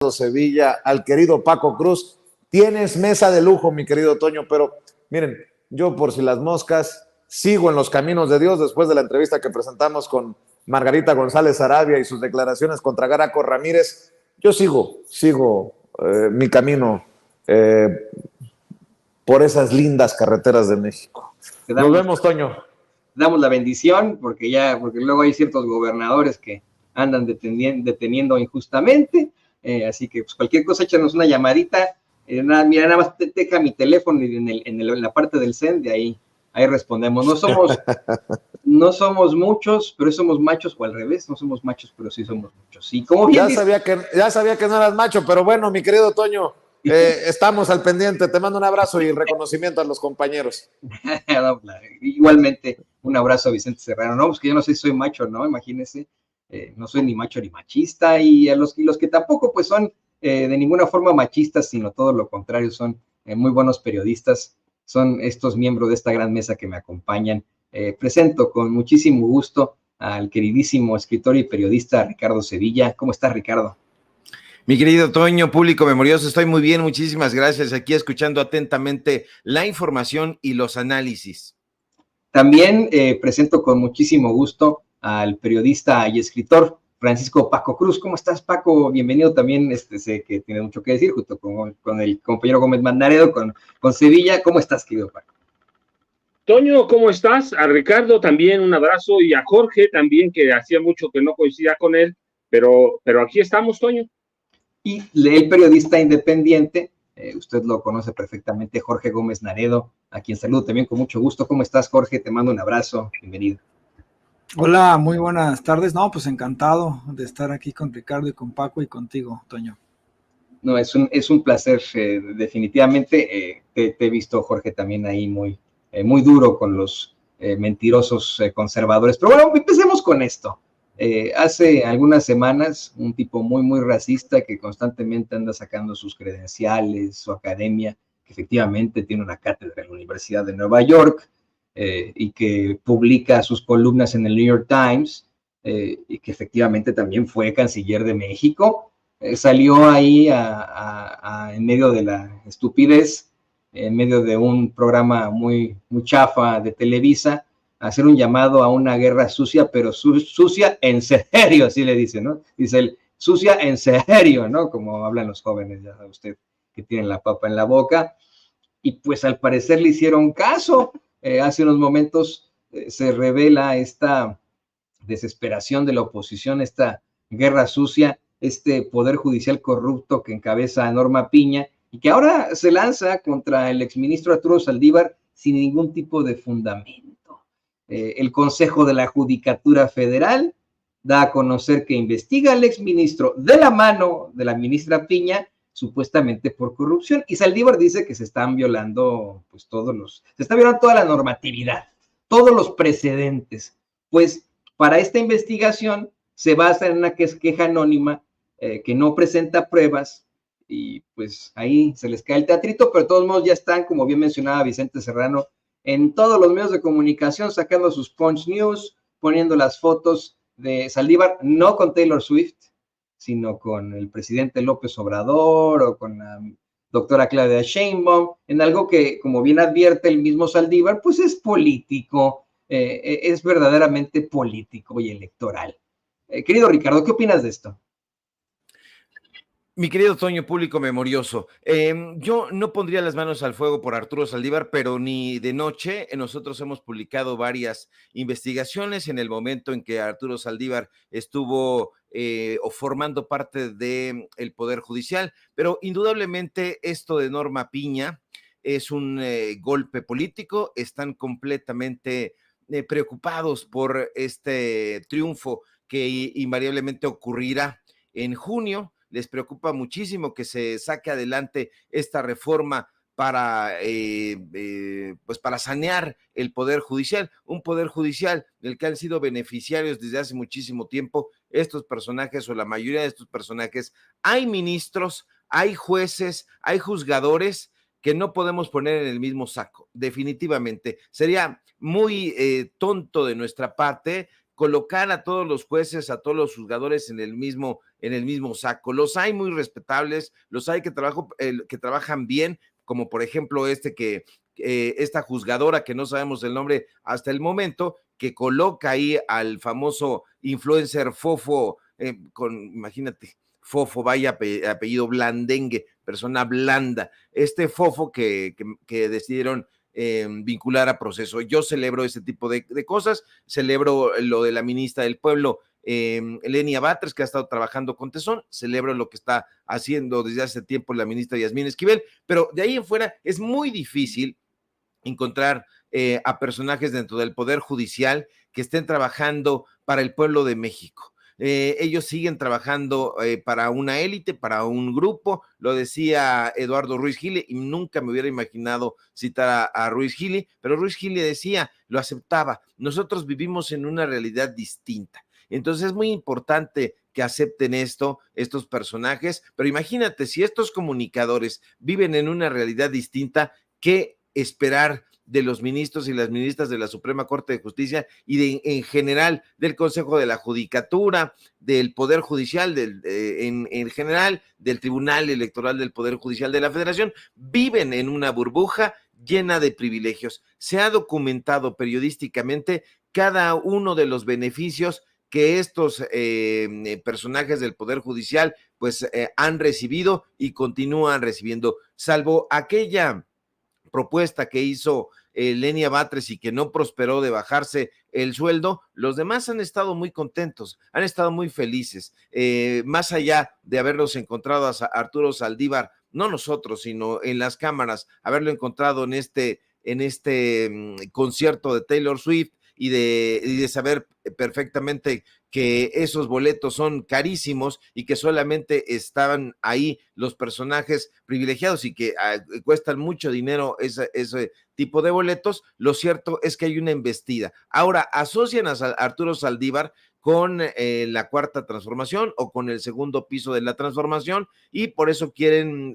Ricardo Sevilla, al querido Paco Cruz. Tienes mesa de lujo, mi querido Toño, pero miren, yo por si las moscas sigo en los caminos de Dios después de la entrevista que presentamos con Margarita González Arabia y sus declaraciones contra Graco Ramírez. Yo sigo mi camino por esas lindas carreteras de México. Nos vemos, Toño. Damos la bendición, porque luego hay ciertos gobernadores que andan deteniendo injustamente, así que pues cualquier cosa, échanos una llamadita, nada más deja mi teléfono en la parte del CEN, de ahí respondemos. No somos muchos, pero somos machos, o al revés, no somos machos, pero sí somos muchos. Y como bien ya sabía que no eras macho, pero bueno, mi querido Toño, estamos al pendiente. Te mando un abrazo y reconocimiento a los compañeros. Igualmente, un abrazo a Vicente Serrano. No, pues que yo no sé si soy macho, ¿no? Imagínense, no soy ni macho ni machista, y los que tampoco pues son de ninguna forma machistas, sino todo lo contrario, son muy buenos periodistas, son estos miembros de esta gran mesa que me acompañan. Presento con muchísimo gusto al queridísimo escritor y periodista Ricardo Sevilla. ¿Cómo estás, Ricardo? Mi querido Toño, público memorioso, estoy muy bien, muchísimas gracias. Aquí escuchando atentamente la información y los análisis. También presento con muchísimo gusto al periodista y escritor Francisco Paco Cruz. ¿Cómo estás, Paco? Bienvenido también, sé que tiene mucho que decir, junto con el compañero Gómez Naredo, con Sevilla. ¿Cómo estás, querido Paco? Toño, ¿cómo estás? A Ricardo también un abrazo, y a Jorge también, que hacía mucho que no coincidía con él, pero aquí estamos, Toño. Y el periodista independiente, usted lo conoce perfectamente, Jorge Gómez Naredo, a quien saludo también con mucho gusto. ¿Cómo estás, Jorge? Te mando un abrazo, bienvenido. Hola, muy buenas tardes. No, pues encantado de estar aquí con Ricardo y con Paco y contigo, Toño. No, es un placer, definitivamente. Te he visto, Jorge, también ahí muy duro con los mentirosos conservadores. Pero bueno, empecemos con esto. Hace algunas semanas, un tipo muy, muy racista que constantemente anda sacando sus credenciales, su academia, que efectivamente tiene una cátedra en la Universidad de Nueva York, y que publica sus columnas en el New York Times, y que efectivamente también fue canciller de México, salió ahí en medio de la estupidez, en medio de un programa muy, muy chafa de Televisa, hacer un llamado a una guerra sucia, pero sucia en serio, así le dice, ¿no? Dice él, sucia en serio, ¿no? Como hablan los jóvenes, ya sabe usted, que tienen la papa en la boca. Y pues al parecer le hicieron caso. Hace unos momentos se revela esta desesperación de la oposición, esta guerra sucia, este poder judicial corrupto que encabeza Norma Piña, y que ahora se lanza contra el exministro Arturo Saldívar sin ningún tipo de fundamento. El Consejo de la Judicatura Federal da a conocer que investiga al exministro de la mano de la ministra Piña, supuestamente por corrupción, y Saldívar dice que se están violando pues se está violando toda la normatividad, todos los precedentes. Pues para esta investigación se basa en una queja anónima que no presenta pruebas, y pues ahí se les cae el teatrito, pero de todos modos ya están, como bien mencionaba Vicente Serrano, en todos los medios de comunicación sacando sus Punch News, poniendo las fotos de Saldívar, no con Taylor Swift, sino con el presidente López Obrador o con la doctora Claudia Sheinbaum, en algo que, como bien advierte el mismo Saldívar, pues es político, es verdaderamente político y electoral. Querido Ricardo, ¿qué opinas de esto? Mi querido Toño, público memorioso, yo no pondría las manos al fuego por Arturo Saldívar, pero ni de noche. Nosotros hemos publicado varias investigaciones en el momento en que Arturo Saldívar estuvo o formando parte del Poder Judicial, pero indudablemente esto de Norma Piña es un golpe político. Están completamente preocupados por este triunfo que invariablemente ocurrirá en junio. Les preocupa muchísimo que se saque adelante esta reforma para sanear el Poder Judicial, un Poder Judicial del que han sido beneficiarios desde hace muchísimo tiempo estos personajes, o la mayoría de estos personajes. Hay ministros, hay jueces, hay juzgadores que no podemos poner en el mismo saco, definitivamente. Sería muy tonto de nuestra parte colocar a todos los jueces, a todos los juzgadores en el mismo saco. Los hay muy respetables, los hay que trabajan bien, como por ejemplo esta juzgadora que no sabemos el nombre hasta el momento, que coloca ahí al famoso influencer Fofo, imagínate, Fofo, vaya apellido blandengue, persona blanda, este Fofo que decidieron vincular a proceso. Yo celebro ese tipo de cosas, celebro lo de la ministra del Pueblo, Lenia Batres, que ha estado trabajando con tesón, celebro lo que está haciendo desde hace tiempo la ministra Yasmín Esquivel, pero de ahí en fuera es muy difícil encontrar a personajes dentro del Poder Judicial que estén trabajando para el pueblo de México. Ellos siguen trabajando para una élite, para un grupo, lo decía Eduardo Ruiz Gili, y nunca me hubiera imaginado citar a Ruiz Gili, pero Ruiz Gili decía, lo aceptaba, nosotros vivimos en una realidad distinta. Entonces es muy importante que acepten estos personajes, pero imagínate, si estos comunicadores viven en una realidad distinta, ¿qué esperar de los ministros y las ministras de la Suprema Corte de Justicia y en general del Consejo de la Judicatura, del Poder Judicial, en general del Tribunal Electoral del Poder Judicial de la Federación? Viven en una burbuja llena de privilegios. Se ha documentado periodísticamente cada uno de los beneficios que estos personajes del Poder Judicial pues han recibido y continúan recibiendo, salvo aquella propuesta que hizo Lenia Batres y que no prosperó de bajarse el sueldo. Los demás han estado muy contentos, han estado muy felices, más allá de haberlos encontrado a Arturo Saldívar, no nosotros, sino en las cámaras, haberlo encontrado en este concierto de Taylor Swift y de saber perfectamente que esos boletos son carísimos y que solamente estaban ahí los personajes privilegiados y que cuestan mucho dinero ese tipo de boletos. Lo cierto es que hay una embestida. Ahora asocian a Arturo Saldívar con la Cuarta Transformación o con el segundo piso de la transformación y por eso quieren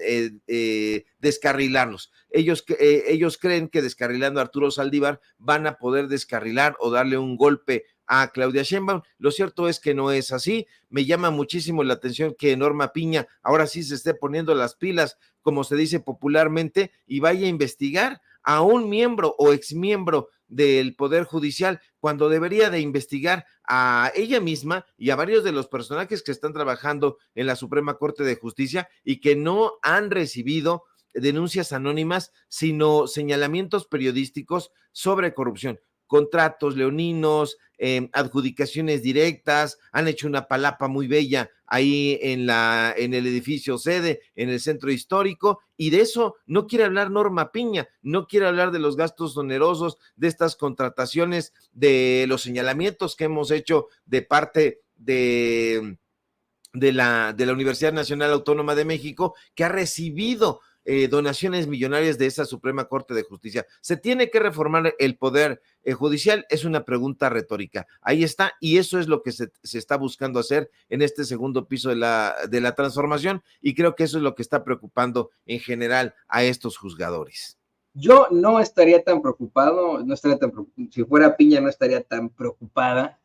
descarrilarlos. Ellos creen que descarrilando a Arturo Saldívar van a poder descarrilar o darle un golpe a Claudia Sheinbaum. Lo cierto es que no es así. Me llama muchísimo la atención que Norma Piña ahora sí se esté poniendo las pilas, como se dice popularmente, y vaya a investigar a un miembro o exmiembro del Poder Judicial, cuando debería de investigar a ella misma y a varios de los personajes que están trabajando en la Suprema Corte de Justicia y que no han recibido denuncias anónimas, sino señalamientos periodísticos sobre corrupción. Contratos leoninos, adjudicaciones directas, han hecho una palapa muy bella ahí en el edificio sede, en el centro histórico, y de eso no quiere hablar Norma Piña, no quiere hablar de los gastos onerosos, de estas contrataciones, de los señalamientos que hemos hecho de parte de la Universidad Nacional Autónoma de México, que ha recibido donaciones millonarias de esa Suprema Corte de Justicia. ¿Se tiene que reformar el Poder Judicial? Es una pregunta retórica. Ahí está, y eso es lo que se está buscando hacer en este segundo piso de la transformación, y creo que eso es lo que está preocupando en general a estos juzgadores. Yo no estaría tan preocupado, si fuera Piña no estaría tan preocupada,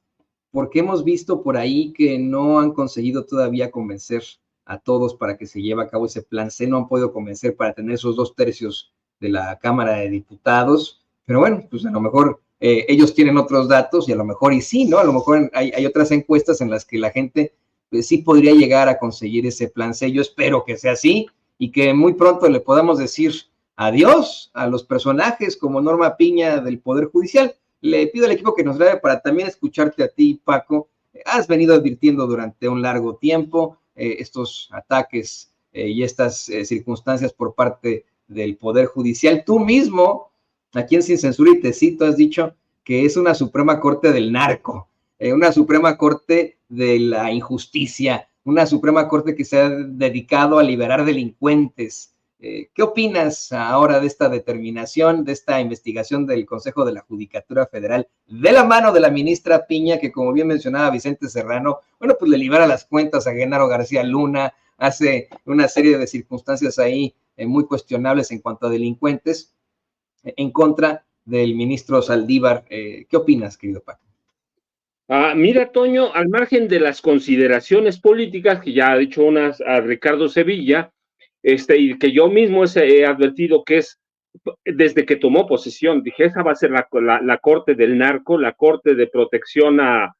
porque hemos visto por ahí que no han conseguido todavía convencer a todos para que se lleve a cabo ese plan C, no han podido convencer para tener esos 2/3 de la Cámara de Diputados, pero bueno, pues a lo mejor ellos tienen otros datos y a lo mejor y sí, ¿no? A lo mejor hay otras encuestas en las que la gente pues, sí podría llegar a conseguir ese plan C. Yo espero que sea así y que muy pronto le podamos decir adiós a los personajes como Norma Piña del Poder Judicial. Le pido al equipo que nos grabe para también escucharte a ti, Paco. Has venido advirtiendo durante un largo tiempo estos ataques y estas circunstancias por parte del Poder Judicial. Tú mismo, aquí en Sin Censura y Te Cito, has dicho que es una Suprema Corte del narco, una Suprema Corte de la injusticia, una Suprema Corte que se ha dedicado a liberar delincuentes. ¿Qué opinas ahora de esta determinación, de esta investigación del Consejo de la Judicatura Federal, de la mano de la ministra Piña, que como bien mencionaba Vicente Serrano, bueno, pues le libera las cuentas a Genaro García Luna, hace una serie de circunstancias ahí muy cuestionables en cuanto a delincuentes, en contra del ministro Saldívar? ¿Qué opinas, querido Paco? Mira, Toño, al margen de las consideraciones políticas, que ya ha dicho unas a Ricardo Sevilla, y que yo mismo he advertido que es desde que tomó posesión, dije, esa va a ser la corte del narco, la corte de protección a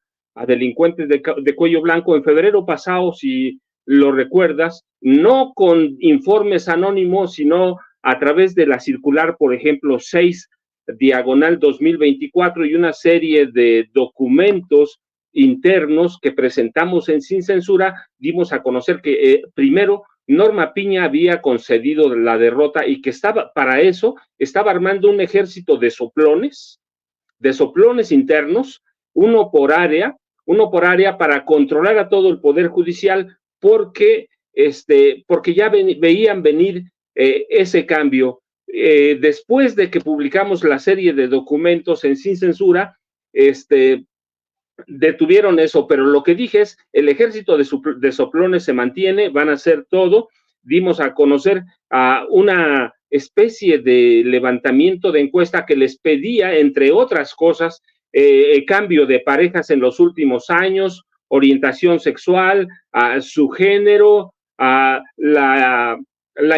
delincuentes de cuello blanco. En febrero pasado, si lo recuerdas, no con informes anónimos, sino a través de la circular, por ejemplo, 6/2024 y una serie de documentos internos que presentamos en Sin Censura, dimos a conocer que primero Norma Piña había concedido la derrota y que para eso estaba armando un ejército de soplones internos, uno por área para controlar a todo el Poder Judicial, porque ya veían venir ese cambio. Después de que publicamos la serie de documentos en Sin Censura, detuvieron eso, pero lo que dije es, el ejército de soplones se mantiene, van a hacer todo. Dimos a conocer a una especie de levantamiento de encuesta que les pedía, entre otras cosas, cambio de parejas en los últimos años, orientación sexual, su género, la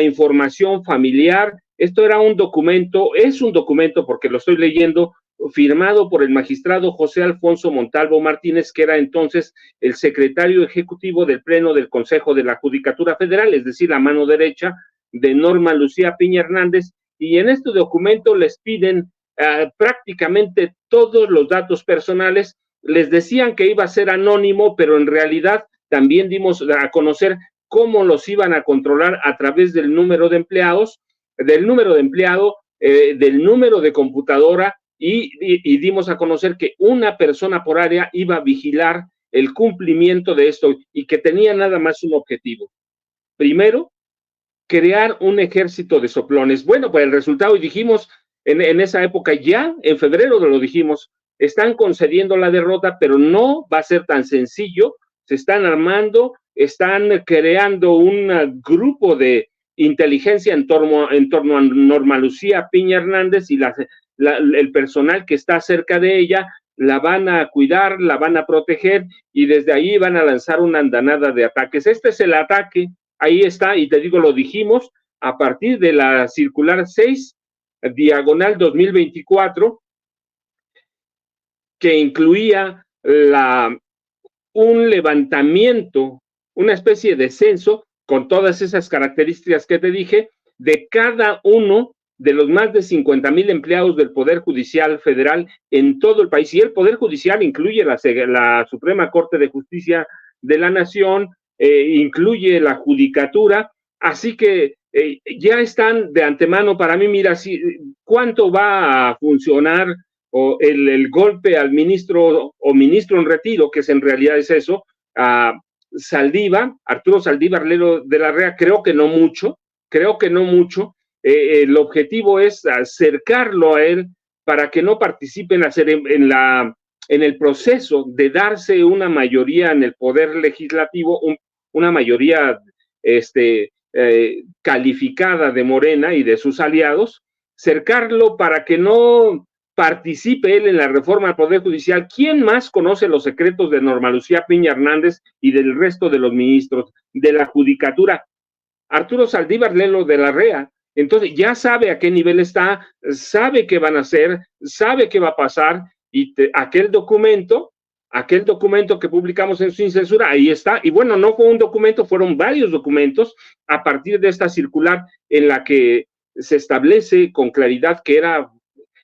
información familiar. Esto era un documento, es un documento porque lo estoy leyendo, firmado por el magistrado José Alfonso Montalvo Martínez, que era entonces el secretario ejecutivo del Pleno del Consejo de la Judicatura Federal, es decir, la mano derecha de Norma Lucía Piña Hernández, y en este documento les piden prácticamente todos los datos personales. Les decían que iba a ser anónimo, pero en realidad también dimos a conocer cómo los iban a controlar a través del número de empleados, del número de empleado, del número de computadora, y dimos a conocer que una persona por área iba a vigilar el cumplimiento de esto y que tenía nada más un objetivo. Primero, crear un ejército de soplones. Bueno, pues el resultado, y dijimos en esa época, ya en febrero lo dijimos, están concediendo la derrota, pero no va a ser tan sencillo. Se están armando, están creando un grupo de inteligencia en torno a Norma Lucía Piña Hernández, y el personal que está cerca de ella la van a cuidar, la van a proteger, y desde ahí van a lanzar una andanada de ataques. Este es el ataque, ahí está, y te digo, lo dijimos, a partir de la circular 6/2024, que incluía un levantamiento, una especie de censo, con todas esas características que te dije, de cada uno de los más de 50,000 empleados del Poder Judicial Federal en todo el país. Y el Poder Judicial incluye la Suprema Corte de Justicia de la Nación, incluye la Judicatura, así que ya están de antemano. Para mí, mira, cuánto va a funcionar el golpe al ministro o ministro en retiro, que en realidad es eso, a Saldívar, Arturo Saldívar Lelo de la Rea. Creo que no mucho. El objetivo es acercarlo a él para que no participe en el proceso de darse una mayoría en el poder legislativo, una mayoría calificada de Morena y de sus aliados, cercarlo para que no participe él en la reforma al Poder Judicial. ¿Quién más conoce los secretos de Norma Lucía Piña Hernández y del resto de los ministros de la Judicatura? Arturo Saldívar Lelo de la Rea. Entonces ya sabe a qué nivel está, sabe qué van a hacer, sabe qué va a pasar, y aquel documento que publicamos en Sin Censura, ahí está. Y bueno, no fue un documento, fueron varios documentos a partir de esta circular en la que se establece con claridad que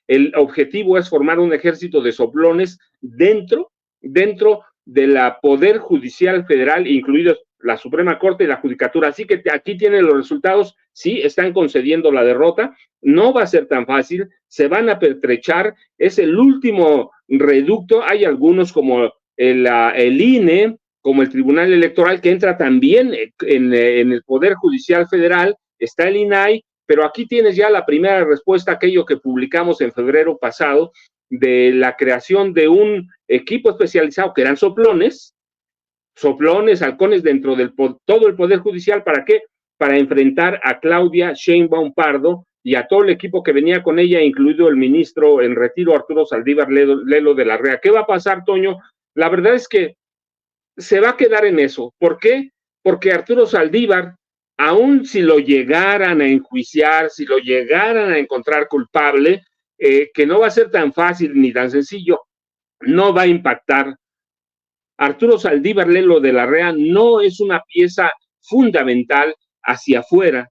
el objetivo es formar un ejército de soplones dentro de la Poder Judicial Federal, incluidos la Suprema Corte y la Judicatura. Así que aquí tienen los resultados. Sí, están concediendo la derrota, no va a ser tan fácil, se van a pertrechar, es el último reducto. Hay algunos como el INE, como el Tribunal Electoral, que entra también en el Poder Judicial Federal, está el INAI, pero aquí tienes ya la primera respuesta a aquello que publicamos en febrero pasado, de la creación de un equipo especializado que eran soplones, halcones dentro de todo el Poder Judicial. ¿Para qué? Para enfrentar a Claudia Sheinbaum Pardo y a todo el equipo que venía con ella, incluido el ministro en retiro Arturo Saldívar Lelo de la Rea. ¿Qué va a pasar, Toño? La verdad es que se va a quedar en eso. ¿Por qué? Porque Arturo Saldívar, aun si lo llegaran a enjuiciar, si lo llegaran a encontrar culpable, que no va a ser tan fácil ni tan sencillo, no va a impactar. Arturo Saldívar Lelo de la Rea no es una pieza fundamental hacia afuera,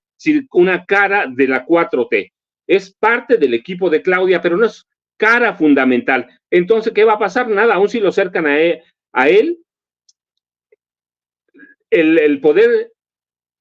una cara de la 4T. Es parte del equipo de Claudia, pero no es cara fundamental. Entonces, ¿qué va a pasar? Nada, aún si lo acercan a él, el Poder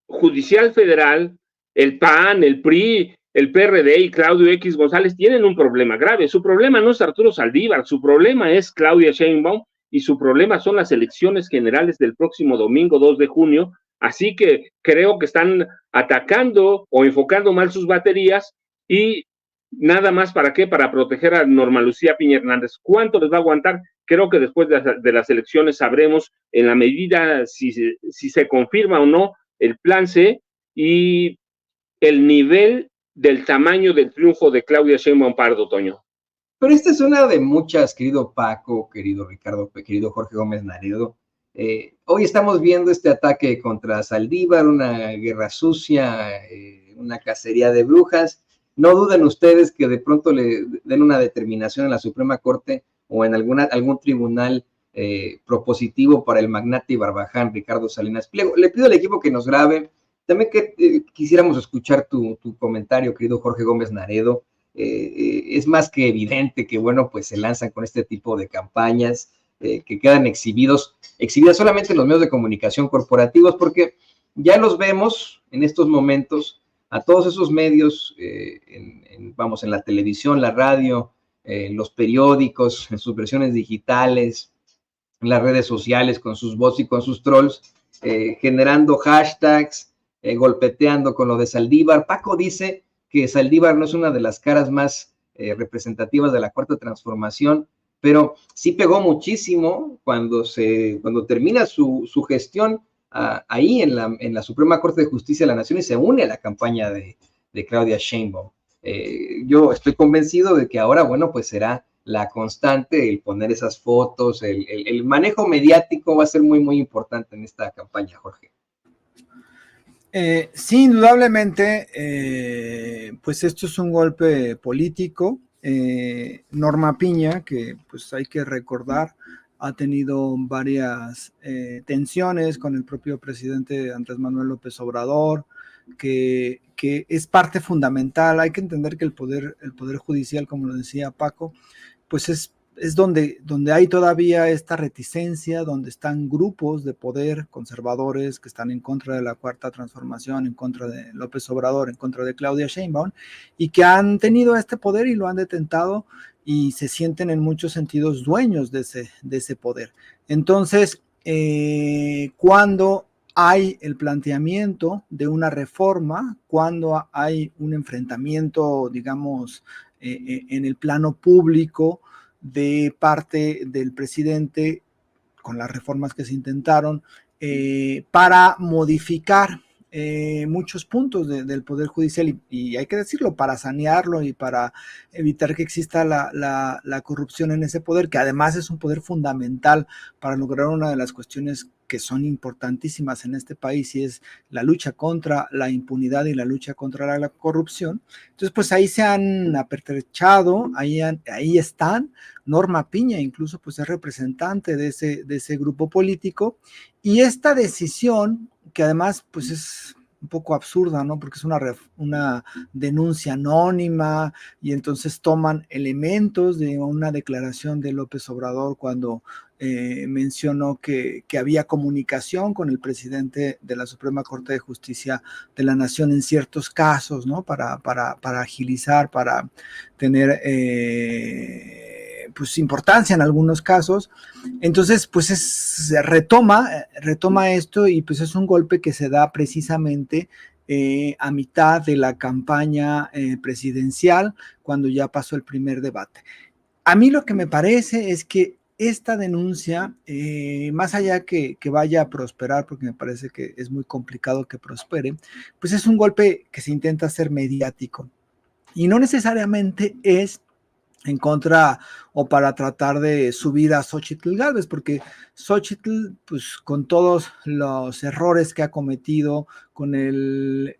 Judicial Federal, el PAN, el PRI, el PRD y Claudio X González tienen un problema grave. Su problema no es Arturo Saldívar, su problema es Claudia Sheinbaum y su problema son las elecciones generales del próximo domingo 2 de junio. Así que creo que están atacando o enfocando mal sus baterías y nada más para qué, para proteger a Norma Lucía Piña Hernández. ¿Cuánto les va a aguantar? Creo que después de las elecciones sabremos en la medida si se confirma o no el plan C y el nivel del tamaño del triunfo de Claudia Sheinbaum Pardo, Toño. Pero esta es una de muchas, querido Paco, querido Ricardo, querido Jorge Gómez Naredo. Hoy estamos viendo este ataque contra Saldívar, una guerra sucia, una cacería de brujas. No duden ustedes que de pronto le den una determinación en la Suprema Corte o en algún tribunal propositivo para el magnate y barbaján Ricardo Salinas Pliego. Le pido al equipo que nos grabe. También que quisiéramos escuchar tu comentario, querido Jorge Gómez Naredo. Es más que evidente que, bueno, pues se lanzan con este tipo de campañas que quedan exhibidas solamente en los medios de comunicación corporativos, porque ya los vemos en estos momentos a todos esos medios, vamos, en la televisión, la radio, los periódicos, en sus versiones digitales, en las redes sociales, con sus bots y con sus trolls, generando hashtags, golpeteando con lo de Saldívar. Paco dice que Saldívar no es una de las caras más representativas de la Cuarta Transformación, pero sí pegó muchísimo cuando termina su gestión ahí en la Suprema Corte de Justicia de la Nación y se une a la campaña de Claudia Sheinbaum. Yo estoy convencido de que ahora, bueno, pues será la constante, el poner esas fotos, el manejo mediático va a ser muy, muy importante en esta campaña, Jorge. Sí, indudablemente, pues esto es un golpe político. Norma Piña, que pues hay que recordar, ha tenido varias tensiones con el propio presidente Andrés Manuel López Obrador, que es parte fundamental. Hay que entender que el poder judicial, como lo decía Paco, pues es donde hay todavía esta reticencia, donde están grupos de poder conservadores que están en contra de la Cuarta Transformación, en contra de López Obrador, en contra de Claudia Sheinbaum, y que han tenido este poder y lo han detentado y se sienten en muchos sentidos dueños de ese poder. Entonces, cuando hay el planteamiento de una reforma, cuando hay un enfrentamiento, digamos, en el plano público, de parte del presidente con las reformas que se intentaron para modificar muchos puntos del Poder Judicial y hay que decirlo, para sanearlo y para evitar que exista la corrupción en ese poder, que además es un poder fundamental para lograr una de las cuestiones que son importantísimas en este país y es la lucha contra la impunidad y la lucha contra la corrupción. Entonces, pues ahí se han apertrechado, ahí están. Norma Piña incluso pues es representante de ese grupo político y esta decisión, que además pues es un poco absurda, ¿no? Porque es una denuncia anónima y entonces toman elementos de una declaración de López Obrador cuando mencionó que había comunicación con el presidente de la Suprema Corte de Justicia de la Nación en ciertos casos, ¿no? Para agilizar, para tener pues importancia en algunos casos. Entonces, pues se retoma esto y pues es un golpe que se da precisamente a mitad de la campaña presidencial, cuando ya pasó el primer debate. A mí lo que me parece es que esta denuncia, más allá que vaya a prosperar, porque me parece que es muy complicado que prospere, pues es un golpe que se intenta hacer mediático y no necesariamente es en contra o para tratar de subir a Xóchitl Gálvez, porque Xóchitl, pues con todos los errores que ha cometido, con el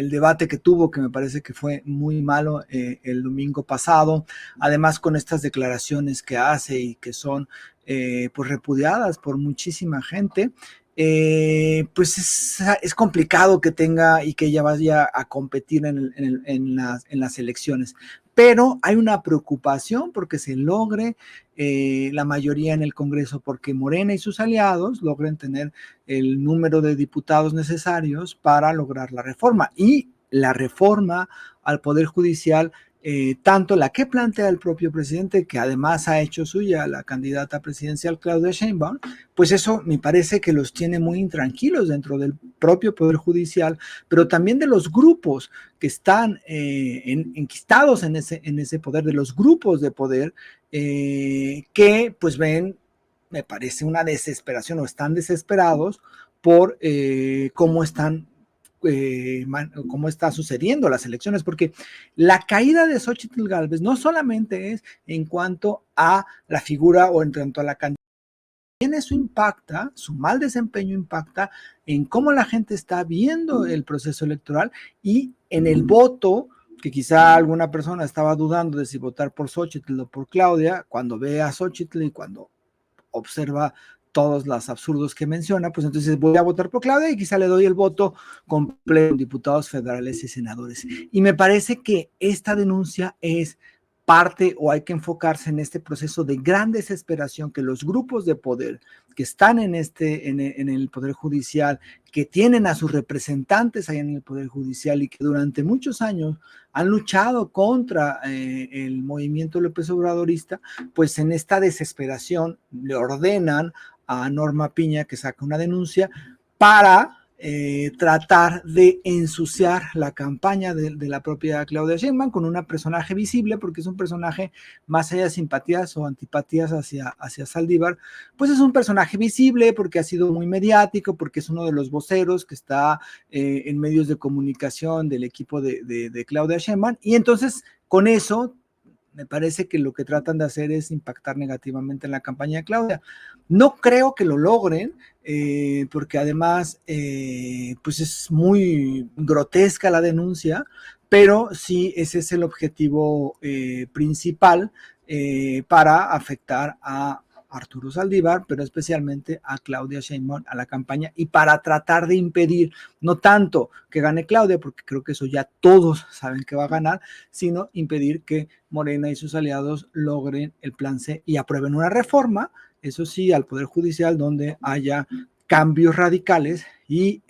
debate que tuvo, que me parece que fue muy malo el domingo pasado, además con estas declaraciones que hace y que son pues repudiadas por muchísima gente, pues es complicado que tenga y que ella vaya a competir en las elecciones. Pero hay una preocupación porque se logre la mayoría en el Congreso, porque Morena y sus aliados logren tener el número de diputados necesarios para lograr la reforma. Y la reforma al Poder Judicial, tanto la que plantea el propio presidente, que además ha hecho suya la candidata presidencial Claudia Sheinbaum, pues eso me parece que los tiene muy intranquilos dentro del propio Poder Judicial, pero también de los grupos que están enquistados en ese poder, de los grupos de poder que pues ven, me parece una desesperación o están desesperados por cómo está sucediendo las elecciones, porque la caída de Xóchitl Gálvez no solamente es en cuanto a la figura o en cuanto a la candidata, también eso impacta, su mal desempeño impacta en cómo la gente está viendo el proceso electoral y en el voto, que quizá alguna persona estaba dudando de si votar por Xóchitl o por Claudia, cuando ve a Xóchitl y cuando observa todos los absurdos que menciona, pues entonces voy a votar por Claudia y quizá le doy el voto completo a diputados federales y senadores. Y me parece que esta denuncia es parte, o hay que enfocarse en este proceso de gran desesperación que los grupos de poder que están en el Poder Judicial, que tienen a sus representantes ahí en el Poder Judicial y que durante muchos años han luchado contra el movimiento López Obradorista, pues en esta desesperación le ordenan a Norma Piña que saque una denuncia para tratar de ensuciar la campaña de la propia Claudia Sheinbaum con un personaje visible, porque es un personaje, más allá de simpatías o antipatías hacia Saldívar, pues es un personaje visible porque ha sido muy mediático, porque es uno de los voceros que está en medios de comunicación del equipo de Claudia Sheinbaum, y entonces con eso me parece que lo que tratan de hacer es impactar negativamente en la campaña de Claudia. No creo que lo logren, porque además pues es muy grotesca la denuncia, pero sí ese es el objetivo principal para afectar a Arturo Saldívar, pero especialmente a Claudia Sheinbaum, a la campaña, y para tratar de impedir, no tanto que gane Claudia, porque creo que eso ya todos saben que va a ganar, sino impedir que Morena y sus aliados logren el plan C y aprueben una reforma, eso sí, al Poder Judicial, donde haya cambios radicales y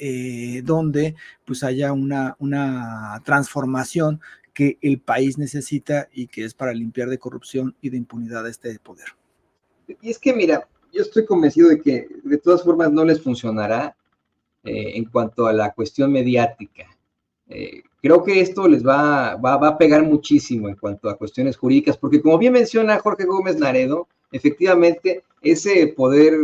donde pues haya una transformación que el país necesita y que es para limpiar de corrupción y de impunidad este poder. Y es que, mira, yo estoy convencido de que de todas formas no les funcionará en cuanto a la cuestión mediática. Creo que esto les va a pegar muchísimo en cuanto a cuestiones jurídicas, porque como bien menciona Jorge Gómez Naredo, efectivamente ese poder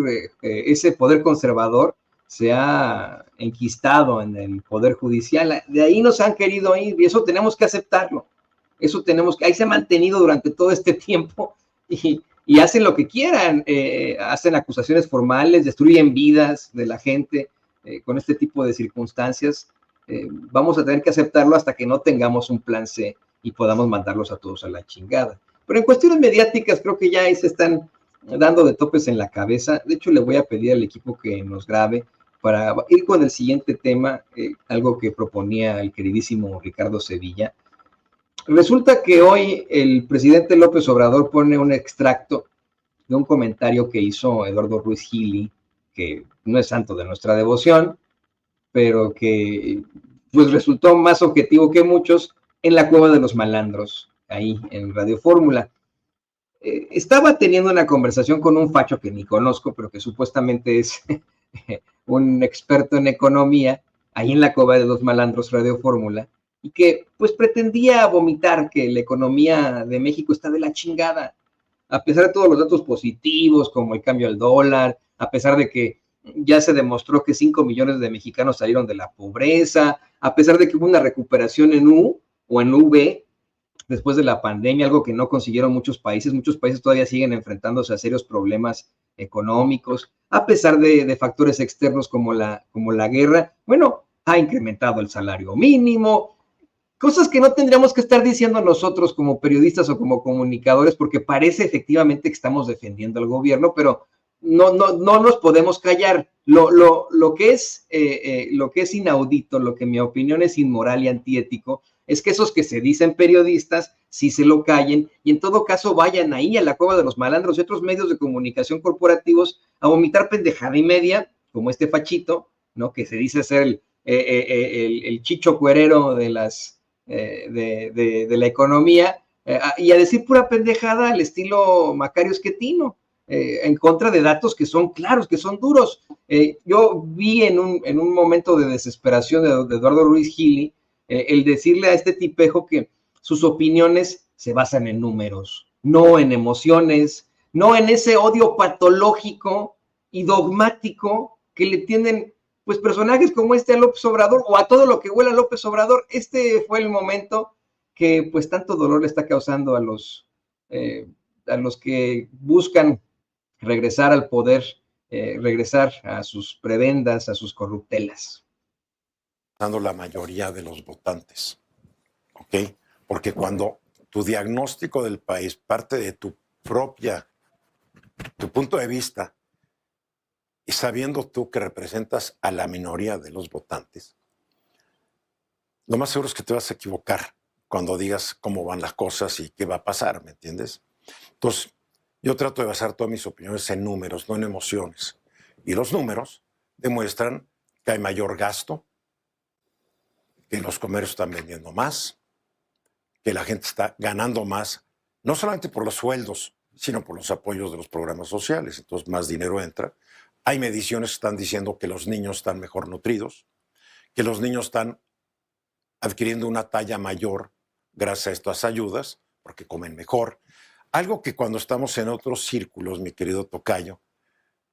conservador se ha enquistado en el Poder Judicial, de ahí nos han querido ir, y eso tenemos que aceptarlo, ahí se ha mantenido durante todo este tiempo, y hacen lo que quieran, hacen acusaciones formales, destruyen vidas de la gente con este tipo de circunstancias. Vamos a tener que aceptarlo hasta que no tengamos un plan C y podamos mandarlos a todos a la chingada. Pero en cuestiones mediáticas creo que ya ahí se están dando de topes en la cabeza. De hecho, le voy a pedir al equipo que nos grabe para ir con el siguiente tema, algo que proponía el queridísimo Ricardo Sevilla. Resulta que hoy el presidente López Obrador pone un extracto de un comentario que hizo Eduardo Ruiz Gili, que no es santo de nuestra devoción, pero que pues resultó más objetivo que muchos en la Cueva de los Malandros, ahí en Radio Fórmula. Estaba teniendo una conversación con un facho que ni conozco, pero que supuestamente es un experto en economía, ahí en la Cueva de los Malandros, Radio Fórmula, y que pues pretendía vomitar que la economía de México está de la chingada, a pesar de todos los datos positivos, como el cambio al dólar, a pesar de que ya se demostró que 5 millones de mexicanos salieron de la pobreza, a pesar de que hubo una recuperación en U o en V, después de la pandemia, algo que no consiguieron muchos países. Muchos países todavía siguen enfrentándose a serios problemas económicos, a pesar de factores externos como la guerra. Bueno, ha incrementado el salario mínimo, cosas que no tendríamos que estar diciendo nosotros como periodistas o como comunicadores, porque parece efectivamente que estamos defendiendo al gobierno, pero no nos podemos callar. Lo que es inaudito, lo que en mi opinión es inmoral y antiético, es que esos que se dicen periodistas sí se lo callen y en todo caso vayan ahí a la cueva de los malandros y otros medios de comunicación corporativos a vomitar pendejada y media, como este fachito, ¿no? Que se dice ser el chicho cuerero de la economía, y a decir pura pendejada al estilo Macario Schettino, en contra de datos que son claros, que son duros. Yo vi en un momento de desesperación de Eduardo Ruiz Gili, el decirle a este tipejo que sus opiniones se basan en números, no en emociones, no en ese odio patológico y dogmático que le tienden pues personajes como este a López Obrador o a todo lo que huela a López Obrador. Este fue el momento que pues tanto dolor le está causando a los que buscan regresar al poder, regresar a sus prebendas, a sus corruptelas. La mayoría de los votantes, ¿ok? Porque cuando tu diagnóstico del país parte de tu punto de vista, y sabiendo tú que representas a la minoría de los votantes, lo más seguro es que te vas a equivocar cuando digas cómo van las cosas y qué va a pasar, ¿me entiendes? Entonces, yo trato de basar todas mis opiniones en números, no en emociones. Y los números demuestran que hay mayor gasto, que los comercios están vendiendo más, que la gente está ganando más, no solamente por los sueldos, sino por los apoyos de los programas sociales. Entonces, más dinero entra. Hay mediciones que están diciendo que los niños están mejor nutridos, que los niños están adquiriendo una talla mayor gracias a estas ayudas, porque comen mejor. Algo que cuando estamos en otros círculos, mi querido tocayo,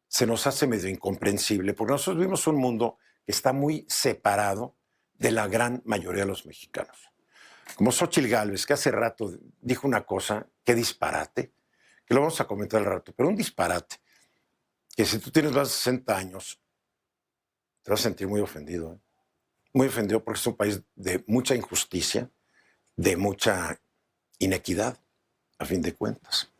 se nos hace medio incomprensible, porque nosotros vivimos un mundo que está muy separado de la gran mayoría de los mexicanos. Como Xóchitl Gálvez, que hace rato dijo una cosa, qué disparate, que lo vamos a comentar al rato, pero un disparate, que si tú tienes más de 60 años, te vas a sentir muy ofendido, ¿eh? Muy ofendido porque es un país de mucha injusticia, de mucha inequidad, a fin de cuentas.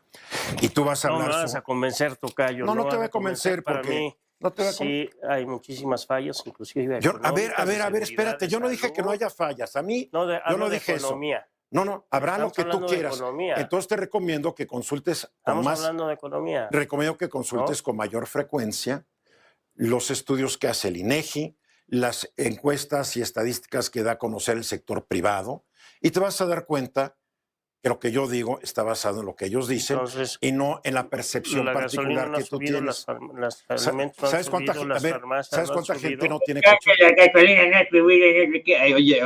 Y tú vas a hablar... No me vas a convencer, tocayo. No te voy a convencer para porque... mí, no te voy a sí, hay muchísimas fallas, inclusive a ver, espérate, yo no dije que no haya fallas. A mí, yo no dije eso. No, habrá lo que tú quieras. Entonces te recomiendo que consultes Estamos hablando de economía. Recomiendo que consultes con mayor frecuencia los estudios que hace el INEGI, las encuestas y estadísticas que da a conocer el sector privado, y te vas a dar cuenta que lo que yo digo está basado en lo que ellos dicen. Entonces, y no en la percepción particular que tú tienes. ¿Sabes cuánta gente no tiene coche? Oye,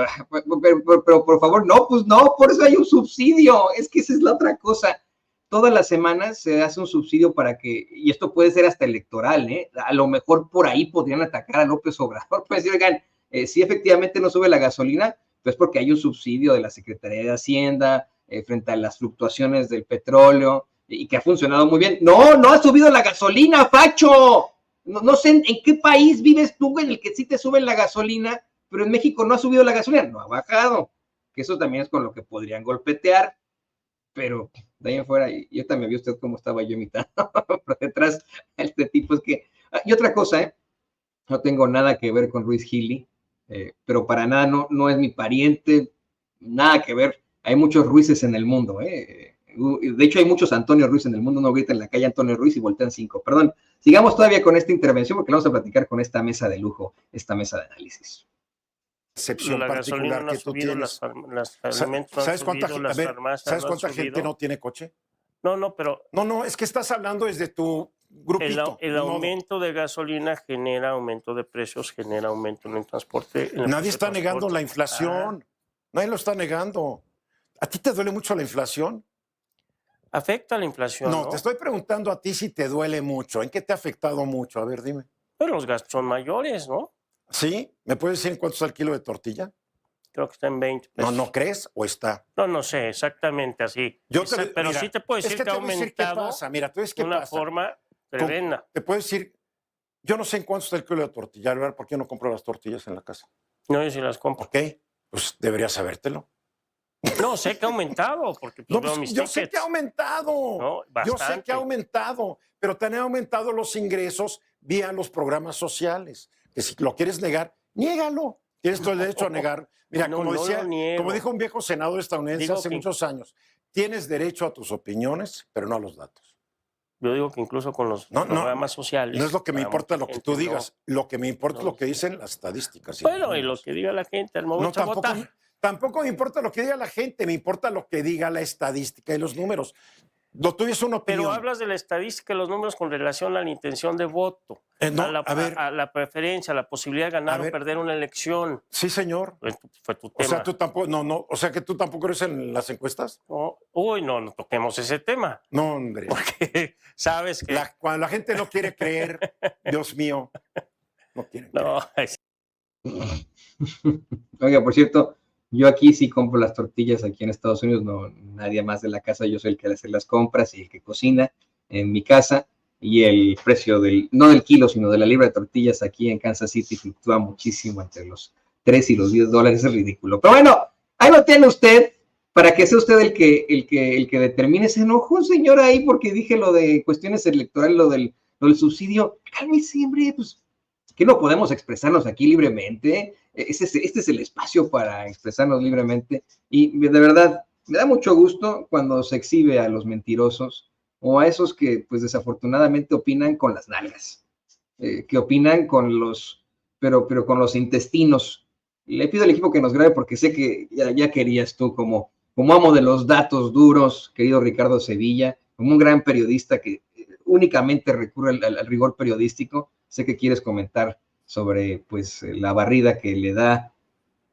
pero por favor, no, pues no, por eso hay un subsidio. Es que esa es la otra cosa. Todas las semanas se hace un subsidio para que, y esto puede ser hasta electoral, ¿eh? A lo mejor por ahí podrían atacar a López Obrador. Pues decir, oigan, si efectivamente no sube la gasolina, pues porque hay un subsidio de la Secretaría de Hacienda, frente a las fluctuaciones del petróleo y que ha funcionado muy bien. No ha subido la gasolina, facho. No sé en qué país vives tú en el que sí te suben la gasolina, pero en México no ha subido la gasolina, no ha bajado. Que eso también es con lo que podrían golpetear, pero de ahí en fuera, yo también vi usted cómo estaba yo imitando por detrás a este tipo. Es que, y otra cosa, no tengo nada que ver con Ruiz Gili, pero para nada no es mi pariente, nada que ver. Hay muchos Ruices en el mundo, De hecho, hay muchos Antonio Ruiz en el mundo. Uno grita en la calle Antonio Ruiz y voltean 5. Perdón, sigamos todavía con esta intervención porque vamos a platicar con esta mesa de lujo, esta mesa de análisis. Excepción particular que tú tienes. ¿Sabes cuánta gente no tiene coche? Pero... No, es que estás hablando desde tu grupito. El aumento de gasolina genera aumento de precios, genera aumento en el transporte. Nadie está negando la inflación. Nadie lo está negando. ¿A ti te duele mucho la inflación? ¿Afecta la inflación? No, te estoy preguntando a ti si te duele mucho. ¿En qué te ha afectado mucho? A ver, dime. Pero los gastos son mayores, ¿no? ¿Sí? ¿Me puedes decir en cuánto está el kilo de tortilla? Creo que está en 20 pesos. ¿No crees o está? No sé exactamente así. Pero sí te puedo decir que ha aumentado Mira, tú ves qué de una pasa. forma tremenda. Te puedo decir, yo no sé en cuánto está el kilo de tortilla, ¿verdad? ¿Por qué no compro las tortillas en la casa? No, yo sí las compro. Ok, pues deberías sabértelo. No, sé que ha aumentado, porque pues, veo mis yo tickets. sé que ha aumentado. No, yo sé que bastante. ha aumentado, pero también han aumentado los ingresos vía los programas sociales. Que si lo quieres negar, niégalo. Tienes todo el derecho a negar. Mira, No, como no decía, lo niego. como dijo un viejo senador estadounidense Digo hace que- muchos años, tienes derecho a tus opiniones, pero no a los datos. Yo digo que incluso con los programas sociales. No es lo que me para importa mucha lo que gente tú no. digas, lo que me importa es no lo que sé. dicen las estadísticas. Bueno, y lo que diga la gente al momento de votar. Tampoco me importa lo que diga la gente, me importa lo que diga la estadística y los números. Lo tuyo es una opinión. Pero hablas de la estadística y los números con relación a la intención de voto, No, a la preferencia, a la posibilidad de ganar o perder una elección. Sí, señor. Fue tu O tema. sea, tú tampoco, o sea, que tú tampoco eres en las encuestas. No, no toquemos ese tema. No, hombre. Porque sabes que... Cuando la gente no quiere creer, Dios mío, no quiere creer. Oiga, por cierto, yo aquí sí compro las tortillas aquí en Estados Unidos, no nadie más de la casa, yo soy el que hace las compras y el que cocina en mi casa, y el precio no del kilo, sino de la libra de tortillas aquí en Kansas City fluctúa muchísimo entre los 3 y los $10, es ridículo. Pero bueno, ahí lo tiene usted, para que sea usted el que determine. Se enojó, señora, ahí porque dije lo de cuestiones electorales, lo del subsidio. Cálmese, hombre, pues que no podemos expresarnos aquí libremente. Este es el espacio para expresarnos libremente, y de verdad me da mucho gusto cuando se exhibe a los mentirosos o a esos que pues desafortunadamente opinan con las nalgas, que opinan pero con los intestinos. Le pido al equipo que nos grabe porque sé que ya querías tú como amo de los datos duros, querido Ricardo Sevilla, como un gran periodista que únicamente recurre al rigor periodístico. Sé que quieres comentar sobre pues la barrida que le da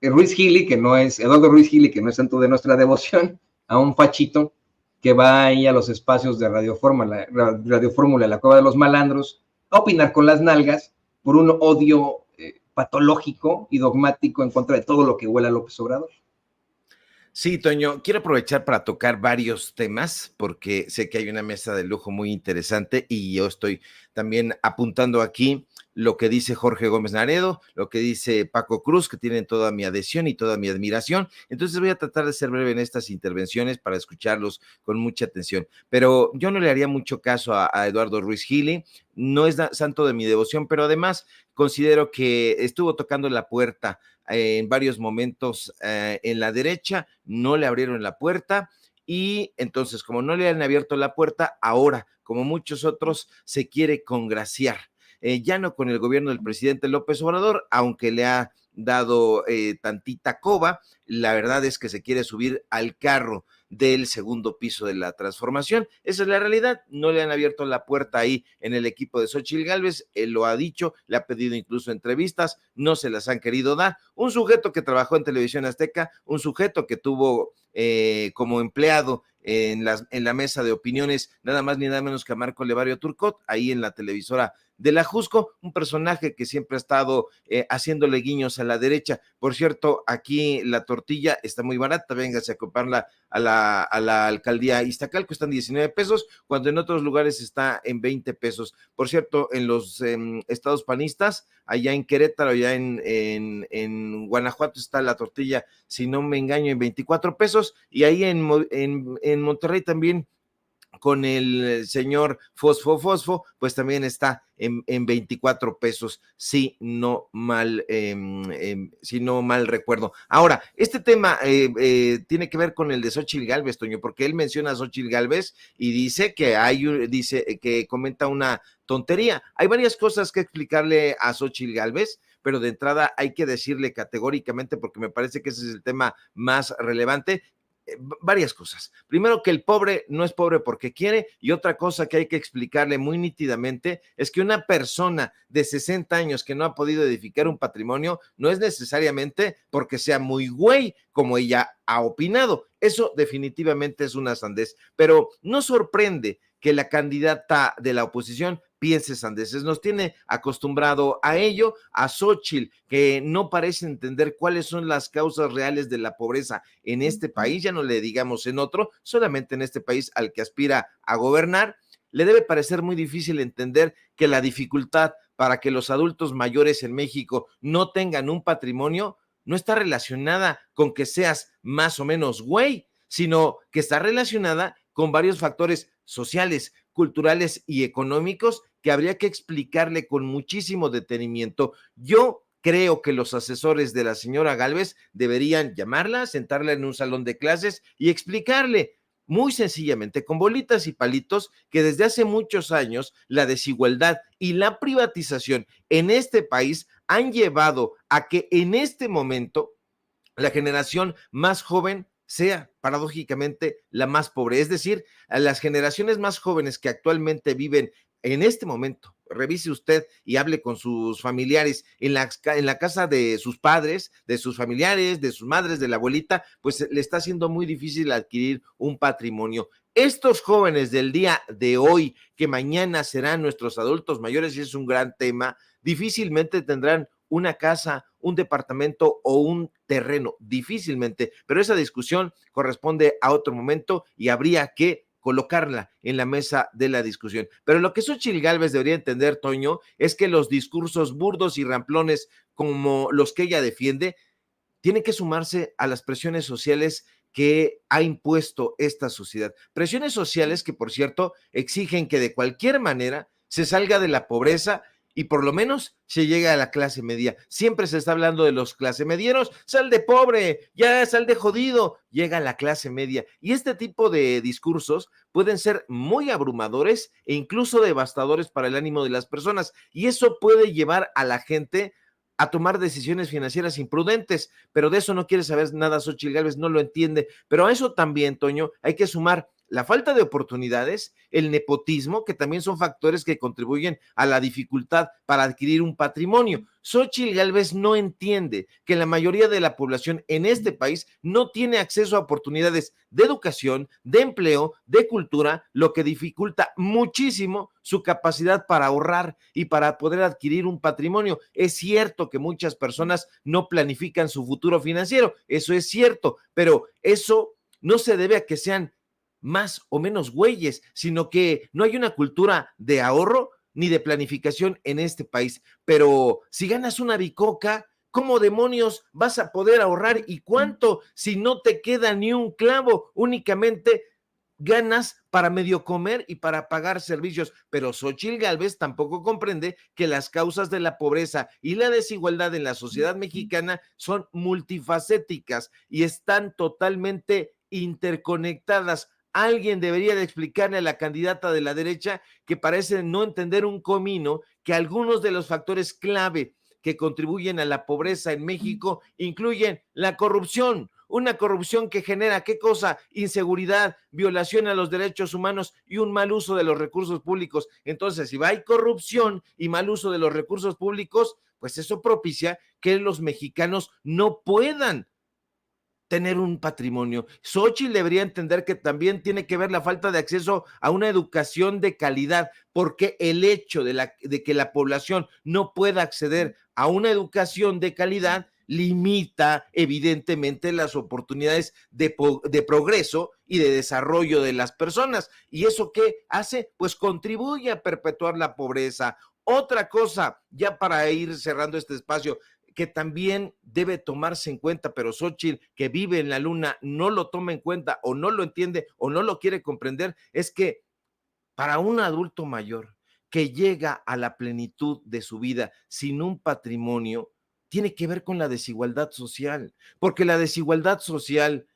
Eduardo Ruiz Gili, que no es santo de nuestra devoción, a un fachito que va ahí a los espacios de Radio Fórmula, la Cueva de los Malandros, a opinar con las nalgas por un odio patológico y dogmático en contra de todo lo que huela a López Obrador. Sí, Toño, quiero aprovechar para tocar varios temas porque sé que hay una mesa de lujo muy interesante y yo estoy también apuntando aquí lo que dice Jorge Gómez Naredo, lo que dice Paco Cruz, que tienen toda mi adhesión y toda mi admiración. Entonces voy a tratar de ser breve en estas intervenciones para escucharlos con mucha atención. Pero yo no le haría mucho caso a Eduardo Ruiz Gili, no es santo de mi devoción, pero además considero que estuvo tocando la puerta en varios momentos en la derecha, no le abrieron la puerta y entonces como no le han abierto la puerta, ahora, como muchos otros, se quiere congraciar. Ya no con el gobierno del presidente López Obrador, aunque le ha dado tantita coba, la verdad es que se quiere subir al carro del segundo piso de la transformación. Esa es la realidad, no le han abierto la puerta ahí en el equipo de Xóchitl Gálvez, él lo ha dicho, le ha pedido incluso entrevistas, no se las han querido dar. Un sujeto que trabajó en Televisión Azteca, un sujeto que tuvo como empleado en la mesa de opiniones, nada más ni nada menos que a Marco Levario Turcot, ahí en la televisora de la Jusco, un personaje que siempre ha estado haciéndole guiños a la derecha. Por cierto, aquí la tortilla está muy barata, véngase a comprarla a la alcaldía Iztacalco, están 19 pesos, cuando en otros lugares está en 20 pesos. Por cierto, en los estados panistas, allá en Querétaro, allá en Guanajuato está la tortilla, si no me engaño, en 24 pesos, y ahí en Monterrey también, con el señor Fosfo, pues también está en 24 pesos, si no mal recuerdo. Ahora, este tema tiene que ver con el de Xóchitl Gálvez, Toño, porque él menciona a Xóchitl Gálvez y dice que comenta una tontería. Hay varias cosas que explicarle a Xóchitl Gálvez, pero de entrada hay que decirle categóricamente, porque me parece que ese es el tema más relevante, varias cosas. Primero, que el pobre no es pobre porque quiere, y otra cosa que hay que explicarle muy nítidamente es que una persona de 60 años que no ha podido edificar un patrimonio no es necesariamente porque sea muy güey, como ella ha opinado. Eso definitivamente es una sandez, pero no sorprende que la candidata de la oposición piense sandeces. Nos tiene acostumbrado a ello, a Xóchitl, que no parece entender cuáles son las causas reales de la pobreza en este país, ya no le digamos en otro, solamente en este país al que aspira a gobernar. Le debe parecer muy difícil entender que la dificultad para que los adultos mayores en México no tengan un patrimonio no está relacionada con que seas más o menos güey, sino que está relacionada con varios factores sociales, culturales y económicos que habría que explicarle con muchísimo detenimiento. Yo creo que los asesores de la señora Gálvez deberían llamarla, sentarla en un salón de clases y explicarle muy sencillamente, con bolitas y palitos, que desde hace muchos años la desigualdad y la privatización en este país han llevado a que en este momento la generación más joven sea paradójicamente la más pobre. Es decir, a las generaciones más jóvenes que actualmente viven en este momento, revise usted y hable con sus familiares en la casa de sus padres, de sus familiares, de sus madres, de la abuelita, pues le está siendo muy difícil adquirir un patrimonio. Estos jóvenes del día de hoy, que mañana serán nuestros adultos mayores, y es un gran tema, difícilmente tendrán una casa, un departamento o un terreno, difícilmente, pero esa discusión corresponde a otro momento y habría que colocarla en la mesa de la discusión. Pero lo que Xóchitl Gálvez debería entender, Toño, es que los discursos burdos y ramplones como los que ella defiende tienen que sumarse a las presiones sociales que ha impuesto esta sociedad. Presiones sociales que, por cierto, exigen que de cualquier manera se salga de la pobreza y por lo menos se llega a la clase media. Siempre se está hablando de los clase medieros, sal de pobre, ya sal de jodido, llega a la clase media. Y este tipo de discursos pueden ser muy abrumadores e incluso devastadores para el ánimo de las personas. Y eso puede llevar a la gente a tomar decisiones financieras imprudentes, pero de eso no quiere saber nada Xóchitl Gálvez, no lo entiende. Pero a eso también, Toño, hay que sumar la falta de oportunidades, el nepotismo, que también son factores que contribuyen a la dificultad para adquirir un patrimonio. Xóchitl Gálvez no entiende que la mayoría de la población en este país no tiene acceso a oportunidades de educación, de empleo, de cultura, lo que dificulta muchísimo su capacidad para ahorrar y para poder adquirir un patrimonio. Es cierto que muchas personas no planifican su futuro financiero, eso es cierto, pero eso no se debe a que sean más o menos güeyes, sino que no hay una cultura de ahorro ni de planificación en este país. Pero si ganas una bicoca, ¿cómo demonios vas a poder ahorrar y cuánto si no te queda ni un clavo? Únicamente ganas para medio comer y para pagar servicios, pero Xóchitl Gálvez tampoco comprende que las causas de la pobreza y la desigualdad en la sociedad mexicana son multifacéticas y están totalmente interconectadas. Alguien debería de explicarle a la candidata de la derecha que parece no entender un comino que algunos de los factores clave que contribuyen a la pobreza en México incluyen la corrupción, una corrupción que genera, ¿qué cosa? Inseguridad, violación a los derechos humanos y un mal uso de los recursos públicos. Entonces, si hay corrupción y mal uso de los recursos públicos, pues eso propicia que los mexicanos no puedan tener un patrimonio. Xóchitl debería entender que también tiene que ver la falta de acceso a una educación de calidad, porque el hecho de que la población no pueda acceder a una educación de calidad limita evidentemente las oportunidades de progreso y de desarrollo de las personas. ¿Y eso qué hace? Pues contribuye a perpetuar la pobreza. Otra cosa, ya para ir cerrando este espacio, que también debe tomarse en cuenta, pero Xóchitl, que vive en la luna, no lo toma en cuenta o no lo entiende o no lo quiere comprender, es que para un adulto mayor que llega a la plenitud de su vida sin un patrimonio, tiene que ver con la desigualdad social, porque la desigualdad social,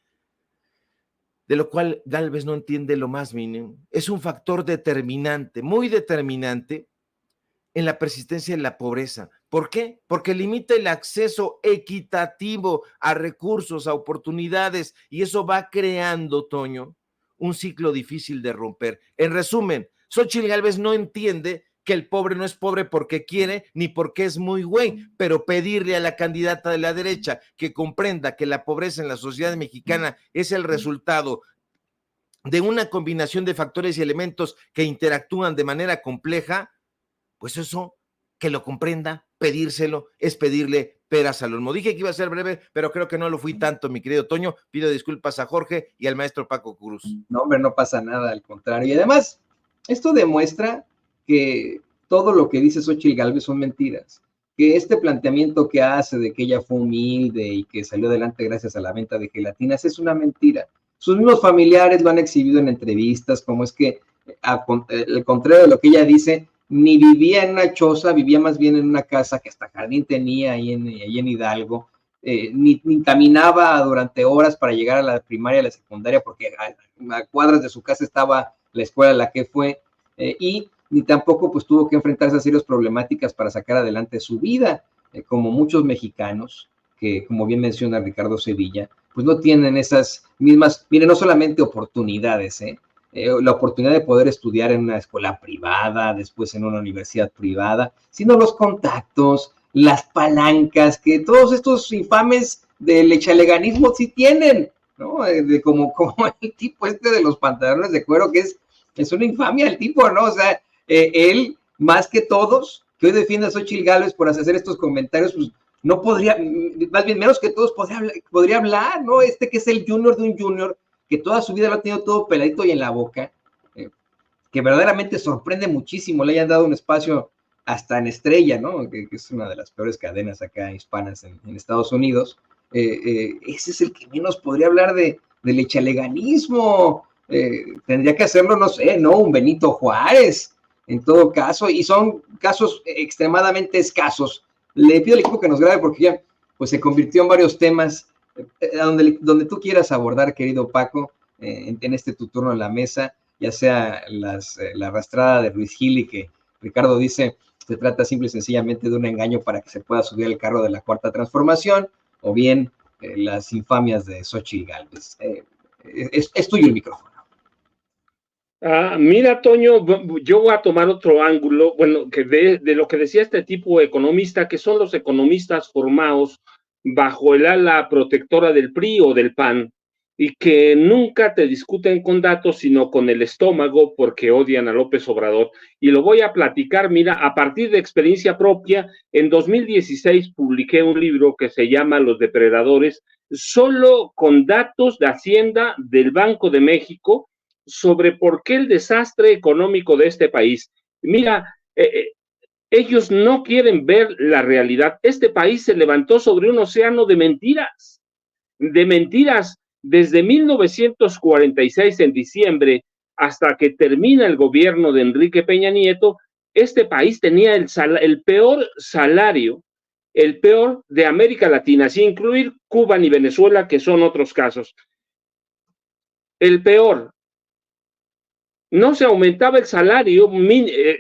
de lo cual Gálvez no entiende lo más mínimo, es un factor determinante, muy determinante, en la persistencia de la pobreza. ¿Por qué? Porque limita el acceso equitativo a recursos, a oportunidades, y eso va creando, Toño, un ciclo difícil de romper. En resumen, Xóchitl Gálvez no entiende que el pobre no es pobre porque quiere ni porque es muy güey, pero pedirle a la candidata de la derecha que comprenda que la pobreza en la sociedad mexicana es el resultado de una combinación de factores y elementos que interactúan de manera compleja, pues eso, que lo comprenda, pedírselo, es pedirle peras al olmo. Dije que iba a ser breve, pero creo que no lo fui tanto, mi querido Toño. Pido disculpas a Jorge y al maestro Paco Cruz. No, hombre, no pasa nada, al contrario. Y además, esto demuestra que todo lo que dice Xóchitl Gálvez son mentiras. Que este planteamiento que hace de que ella fue humilde y que salió adelante gracias a la venta de gelatinas es una mentira. Sus mismos familiares lo han exhibido en entrevistas, como es que, al contrario de lo que ella dice, ni vivía en una choza, vivía más bien en una casa que hasta jardín tenía ahí en Hidalgo, ni caminaba durante horas para llegar a la primaria y a la secundaria, porque a cuadras de su casa estaba la escuela a la que fue, y ni tampoco pues tuvo que enfrentarse a serias problemáticas para sacar adelante su vida, como muchos mexicanos, que como bien menciona Ricardo Sevilla, pues no tienen esas mismas, miren, no solamente oportunidades, la oportunidad de poder estudiar en una escuela privada, después en una universidad privada, sino los contactos, las palancas que todos estos infames del echaleganismo sí tienen, ¿no? Como el tipo este de los pantalones de cuero, que es una infamia el tipo, ¿no? O sea, él, más que todos, que hoy defiende a Xóchitl Gálvez por hacer estos comentarios, pues no podría, más bien menos que todos podría hablar, ¿no? Que es el junior de un junior, que toda su vida lo ha tenido todo peladito y en la boca, que verdaderamente sorprende muchísimo, le hayan dado un espacio hasta en Estrella, ¿no? Que es una de las peores cadenas acá hispanas en Estados Unidos. Ese es el que menos podría hablar del echaleganismo. Tendría que hacerlo, no sé, ¿no? Un Benito Juárez, en todo caso, y son casos extremadamente escasos. Le pido al equipo que nos grabe porque ya pues, se convirtió en varios temas donde tú quieras abordar, querido Paco, en este tu turno en la mesa, ya sea la arrastrada de Ruiz Gil y que Ricardo dice se trata simple y sencillamente de un engaño para que se pueda subir al carro de la Cuarta Transformación, o bien las infamias de Xóchitl Gálvez. Es tuyo el micrófono. Mira, Toño, yo voy a tomar otro ángulo, bueno, que de lo que decía este tipo economista, que son los economistas formados bajo el ala protectora del PRI o del PAN, y que nunca te discuten con datos, sino con el estómago, porque odian a López Obrador. Y lo voy a platicar, mira, a partir de experiencia propia. En 2016 publiqué un libro que se llama Los Depredadores, solo con datos de Hacienda del Banco de México, sobre por qué el desastre económico de este país. Mira, ellos no quieren ver la realidad. Este país se levantó sobre un océano de mentiras, desde 1946 en diciembre hasta que termina el gobierno de Enrique Peña Nieto. Este país tenía el peor salario, el peor de América Latina, sin incluir Cuba ni Venezuela, que son otros casos. El peor. No se aumentaba el salario,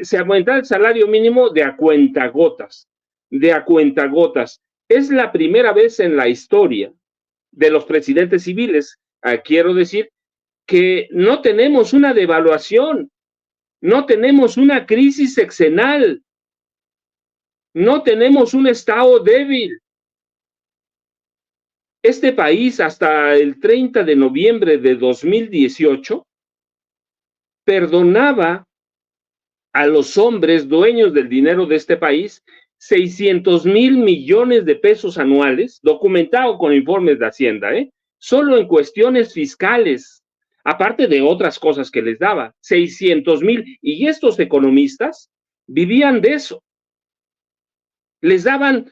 se aumentaba el salario mínimo de a cuentagotas, Es la primera vez en la historia de los presidentes civiles, quiero decir, que no tenemos una devaluación, no tenemos una crisis sexenal, no tenemos un Estado débil. Este país, hasta el 30 de noviembre de 2018, perdonaba a los hombres dueños del dinero de este país 600,000 millones de pesos anuales, documentado con informes de Hacienda, solo en cuestiones fiscales, aparte de otras cosas que les daba, 600,000, y estos economistas vivían de eso. Les daban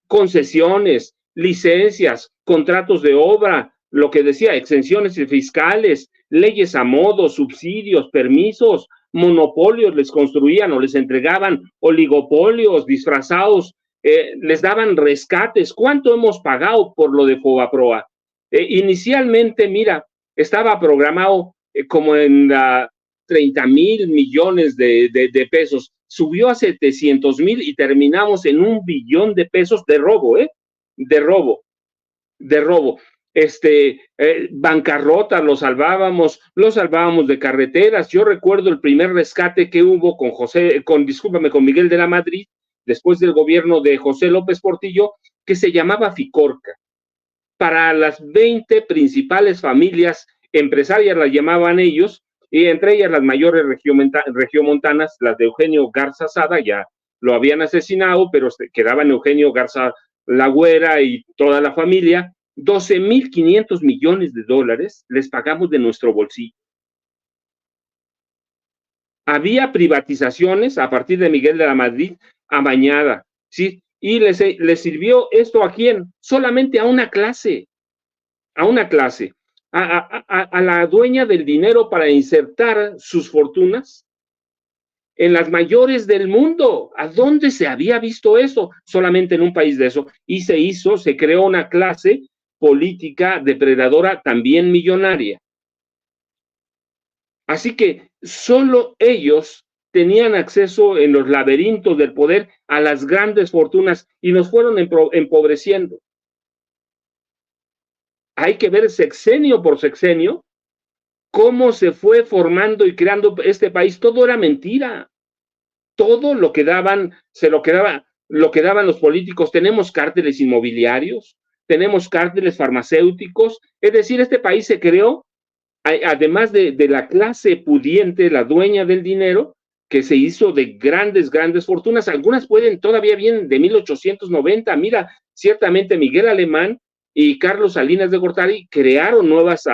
concesiones, licencias, contratos de obra, lo que decía, exenciones fiscales, leyes a modo, subsidios, permisos, monopolios les construían o les entregaban, oligopolios disfrazados, les daban rescates. ¿Cuánto hemos pagado por lo de Fobaproa? Inicialmente, mira, estaba programado como en 30,000 millones de pesos, subió a 700,000 y terminamos en 1 billón de pesos de robo, de robo. Bancarrota, lo salvábamos de carreteras. Yo recuerdo el primer rescate que hubo con Miguel de la Madrid, después del gobierno de José López Portillo, que se llamaba Ficorca. Para las 20 principales familias empresarias, las llamaban ellos, y entre ellas las mayores regiomontanas, las de Eugenio Garza Sada, ya lo habían asesinado, pero quedaban Eugenio Garza Lagüera y toda la familia. 12.500 millones de dólares les pagamos de nuestro bolsillo. Había privatizaciones a partir de Miguel de la Madrid amañada, ¿sí? Y les sirvió esto ¿a quién? Solamente a una clase, a la dueña del dinero para insertar sus fortunas en las mayores del mundo. ¿A dónde se había visto eso? Solamente en un país de eso. Y se creó una clase política depredadora también millonaria. Así que solo ellos tenían acceso en los laberintos del poder a las grandes fortunas y nos fueron empobreciendo. Hay que ver sexenio por sexenio cómo se fue formando y creando este país. Todo era mentira. Todo lo que daban, lo que daban los políticos. Tenemos cárteles inmobiliarios, tenemos cárteles farmacéuticos. Es decir, este país se creó, además de la clase pudiente, la dueña del dinero, que se hizo de grandes fortunas. Algunas todavía vienen de 1890. Mira, ciertamente Miguel Alemán y Carlos Salinas de Gortari crearon nuevas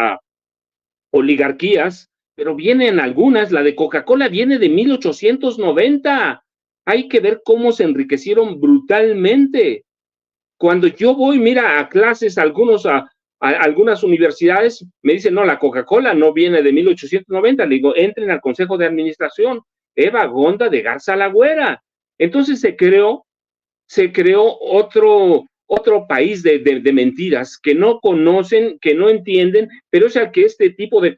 oligarquías, pero vienen algunas. La de Coca-Cola viene de 1890. Hay que ver cómo se enriquecieron brutalmente. Cuando yo voy, mira, a clases, algunas universidades me dicen, no, la Coca-Cola no viene de 1890. Le digo, entren al Consejo de Administración. Eva Gonda de Garza Lagüera. Entonces se creó otro país de mentiras que no conocen, que no entienden, pero es al que este tipo de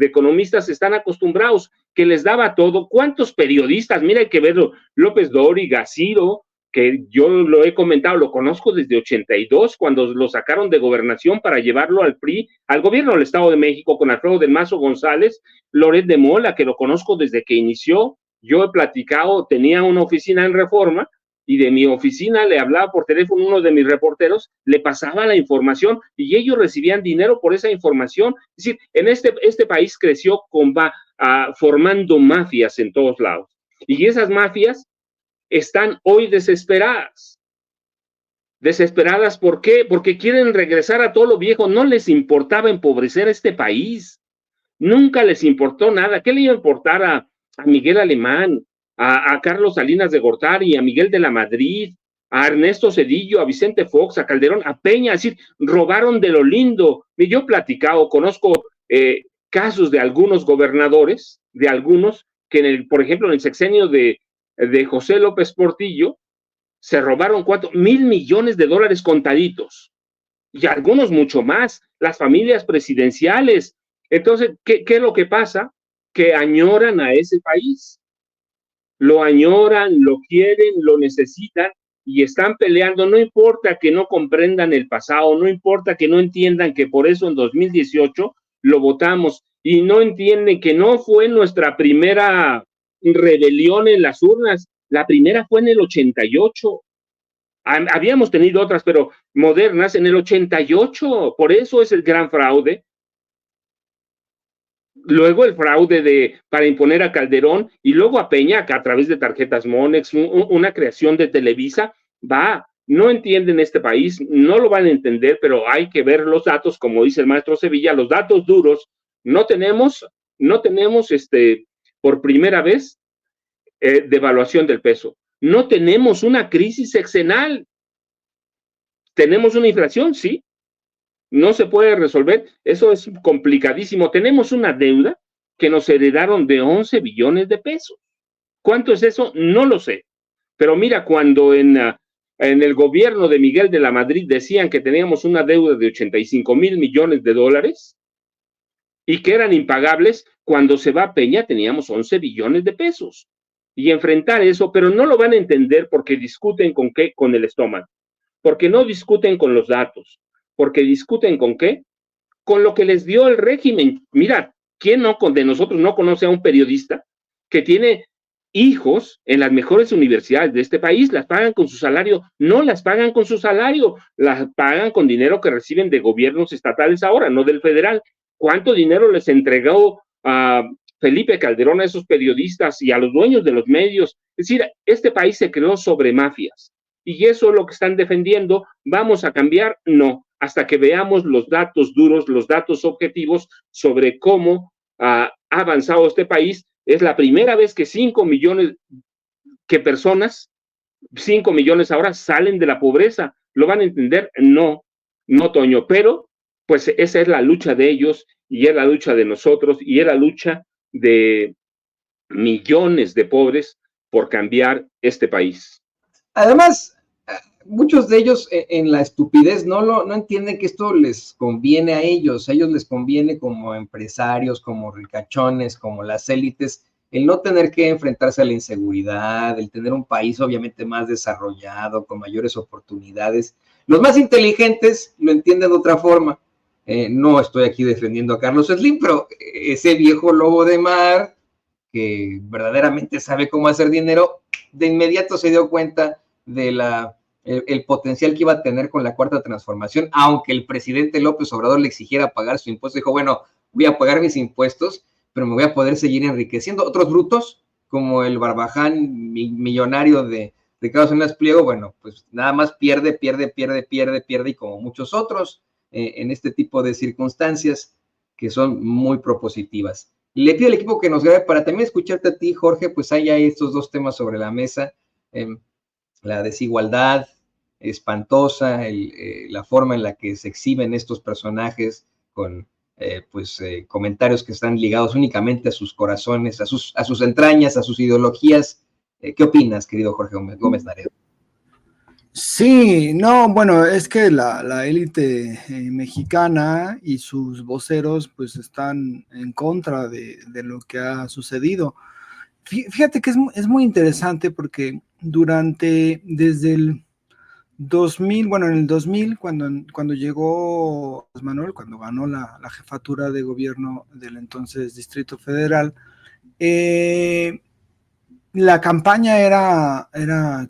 economistas están acostumbrados, que les daba todo. ¿Cuántos periodistas? Mira, hay que verlo. López Dóriga, Ciro, que yo lo he comentado, lo conozco desde 82, cuando lo sacaron de gobernación para llevarlo al PRI, al gobierno del Estado de México, con Alfredo del Mazo González, Loret de Mola, que lo conozco desde que inició. Yo he platicado, tenía una oficina en Reforma, y de mi oficina le hablaba por teléfono uno de mis reporteros, le pasaba la información, y ellos recibían dinero por esa información. Es decir, en este país creció formando mafias en todos lados, y esas mafias están hoy desesperadas. ¿Desesperadas por qué? Porque quieren regresar a todo lo viejo. No les importaba empobrecer a este país. Nunca les importó nada. ¿Qué le iba a importar a Miguel Alemán, a Carlos Salinas de Gortari, a Miguel de la Madrid, a Ernesto Zedillo, a Vicente Fox, a Calderón, a Peña? Es decir, robaron de lo lindo. Y yo he platicado, conozco casos de algunos gobernadores, que por ejemplo, en el sexenio de José López Portillo, se robaron 4,000 millones de dólares contaditos, y algunos mucho más, las familias presidenciales. Entonces, ¿qué es lo que pasa? Que añoran a ese país, lo añoran, lo quieren, lo necesitan, y están peleando. No importa que no comprendan el pasado, no importa que no entiendan que por eso en 2018 lo votamos, y no entienden que no fue nuestra primera rebelión en las urnas. La primera fue en el 88. Habíamos tenido otras, pero modernas en el 88. Por eso es el gran fraude. Luego el fraude para imponer a Calderón, y luego a Peña, que a través de tarjetas Monex, una creación de Televisa. No entienden este país, no lo van a entender, pero hay que ver los datos, como dice el maestro Sevilla, los datos duros. No tenemos por primera vez devaluación del peso. No tenemos una crisis sexenal. Tenemos una inflación, sí. No se puede resolver. Eso es complicadísimo. Tenemos una deuda que nos heredaron de 11 billones de pesos. ¿Cuánto es eso? No lo sé. Pero mira, cuando en el gobierno de Miguel de la Madrid decían que teníamos una deuda de 85,000 millones de dólares y que eran impagables, cuando se va Peña teníamos 11 billones de pesos. Y enfrentar eso, pero no lo van a entender porque discuten ¿con qué? Con el estómago. Porque no discuten con los datos. Porque discuten ¿con qué? Con lo que les dio el régimen. Mira, ¿quién de nosotros no conoce a un periodista que tiene hijos en las mejores universidades de este país? Las pagan con su salario. No las pagan con su salario, las pagan con dinero que reciben de gobiernos estatales ahora, no del federal. ¿Cuánto dinero les entregó Felipe Calderón a esos periodistas y a los dueños de los medios. Es decir, este país se creó sobre mafias y eso es lo que están defendiendo. ¿Vamos a cambiar? No, hasta que veamos los datos duros, los datos objetivos sobre cómo ha avanzado este país. Es la primera vez que 5 millones que personas, 5 millones ahora salen de la pobreza. ¿Lo van a entender? No, no, Toño, pero pues esa es la lucha de ellos y es la lucha de nosotros y es la lucha de millones de pobres por cambiar este país. Además, muchos de ellos en la estupidez no entienden que esto les conviene a ellos les conviene como empresarios, como ricachones, como las élites, el no tener que enfrentarse a la inseguridad, el tener un país obviamente más desarrollado, con mayores oportunidades. Los más inteligentes lo entienden de otra forma. No estoy aquí defendiendo a Carlos Slim, pero ese viejo lobo de mar que verdaderamente sabe cómo hacer dinero, de inmediato se dio cuenta de el potencial que iba a tener con la Cuarta Transformación, aunque el presidente López Obrador le exigiera pagar su impuesto. Dijo, bueno, voy a pagar mis impuestos, pero me voy a poder seguir enriqueciendo. Otros brutos, como el Barbaján millonario de Ricardo Salinas Pliego, bueno, pues nada más pierde, y como muchos otros en este tipo de circunstancias que son muy propositivas. Le pido al equipo que nos grabe para también escucharte a ti, Jorge, pues hay estos dos temas sobre la mesa, la desigualdad espantosa, la forma en la que se exhiben estos personajes con comentarios que están ligados únicamente a sus corazones, a sus entrañas, a sus ideologías. ¿Qué opinas, querido Jorge Gómez Naredo? Sí, no, bueno, es que la élite mexicana y sus voceros pues están en contra de lo que ha sucedido. Fíjate que es muy interesante porque desde el 2000, bueno, en el 2000, cuando llegó Manuel, cuando ganó la jefatura de gobierno del entonces Distrito Federal, la campaña era